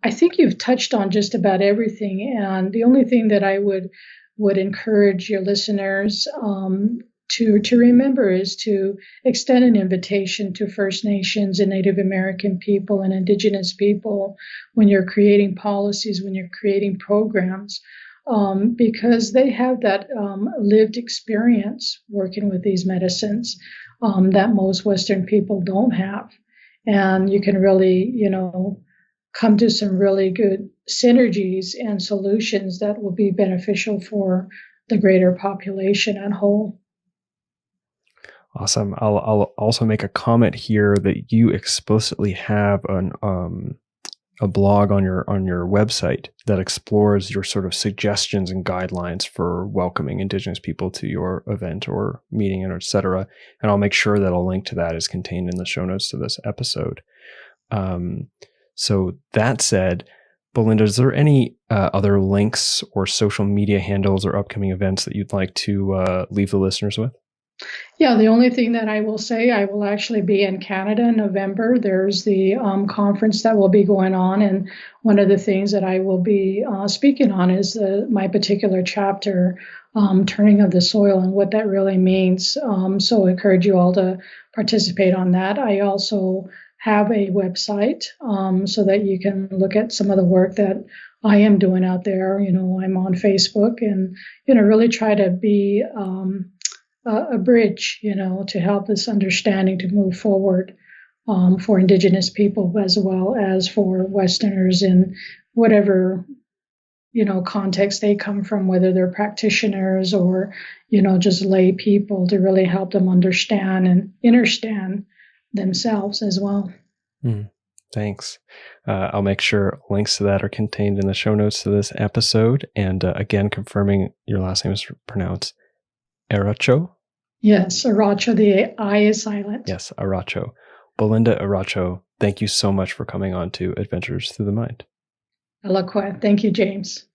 I think you've touched on just about everything. And the only thing that I would encourage your listeners to remember is to extend an invitation to First Nations and Native American people and Indigenous people when you're creating policies, when you're creating programs, because they have that lived experience working with these medicines that most Western people don't have. And you can really, come to some really good synergies and solutions that will be beneficial for the greater population at whole. Awesome. I'll also make a comment here that you explicitly have a blog on your website that explores your sort of suggestions and guidelines for welcoming Indigenous people to your event or meeting, and et cetera. And I'll make sure that a link to that is contained in the show notes to this episode. So that said, Belinda, is there any other links or social media handles or upcoming events that you'd like to leave the listeners with? Yeah, the only thing that I will say, I will actually be in Canada in November. There's the conference that will be going on. And one of the things that I will be speaking on is my particular chapter, Turning of the Soil, and what that really means. So I encourage you all to participate on that. I also have a website so that you can look at some of the work that I am doing out there. I'm on Facebook and, really try to be a bridge, to help this understanding to move forward for Indigenous people as well as for Westerners in whatever, context they come from, whether they're practitioners or, just lay people, to really help them understand and understand themselves as well. Thanks. I'll make sure links to that are contained in the show notes to this episode. And again, confirming your last name is pronounced Eriacho? Yes, Eriacho. The I is silent. Yes, Eriacho. Belinda Eriacho, thank you so much for coming on to Adventures Through the Mind. Eloquent. Thank you, James.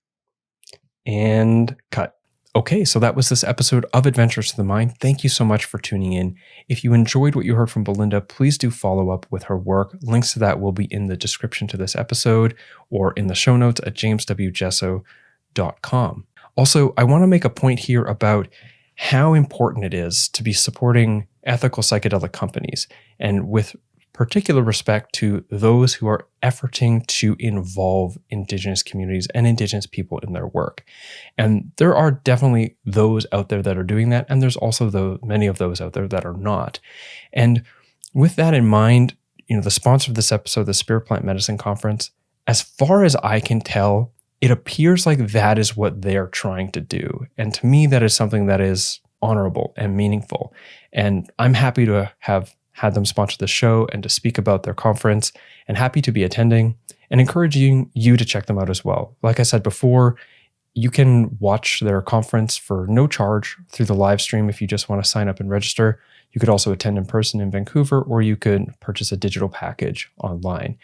And cut. Okay, so that was this episode of Adventures Through the Mind. Thank you so much for tuning in. If you enjoyed what you heard from Belinda, please do follow up with her work. Links to that will be in the description to this episode or in the show notes at jameswjesso.com. Also, I want to make a point here about how important it is to be supporting ethical psychedelic companies, and with particular respect to those who are efforting to involve Indigenous communities and Indigenous people in their work. And there are definitely those out there that are doing that, and there's also many of those out there that are not. And with that in mind, the sponsor of this episode, the Spirit Plant Medicine Conference, as far as I can tell, it appears like that is what they're trying to do. And to me, that is something that is honorable and meaningful. And I'm happy to have had them sponsor the show and to speak about their conference, and happy to be attending, and encouraging you to check them out as well. Like I said before, you can watch their conference for no charge through the live stream if you just want to sign up and register. You could also attend in person in Vancouver, or you could purchase a digital package online,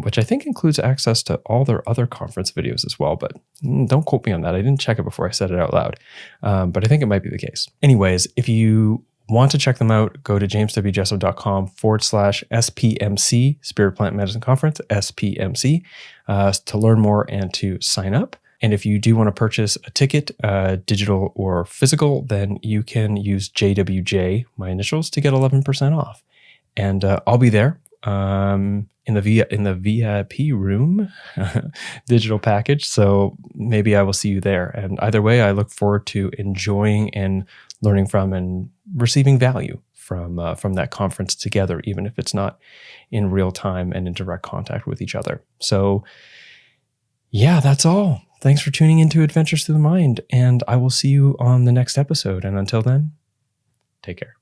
which I think includes access to all their other conference videos as well. But don't quote me on that. I didn't check it before I said it out loud, but I think it might be the case. Anyways, if you want to check them out, go to jameswjesso.com/SPMC, Spirit Plant Medicine Conference, SPMC, to learn more and to sign up. And if you do want to purchase a ticket, digital or physical, then you can use JWJ, my initials, to get 11% off. And I'll be there in the VIP room, digital package. So maybe I will see you there. And either way, I look forward to enjoying and learning from and receiving value from that conference together, even if it's not in real time and in direct contact with each other. So yeah, that's all. Thanks for tuning into Adventures Through the Mind, and I will see you on the next episode. And until then, take care.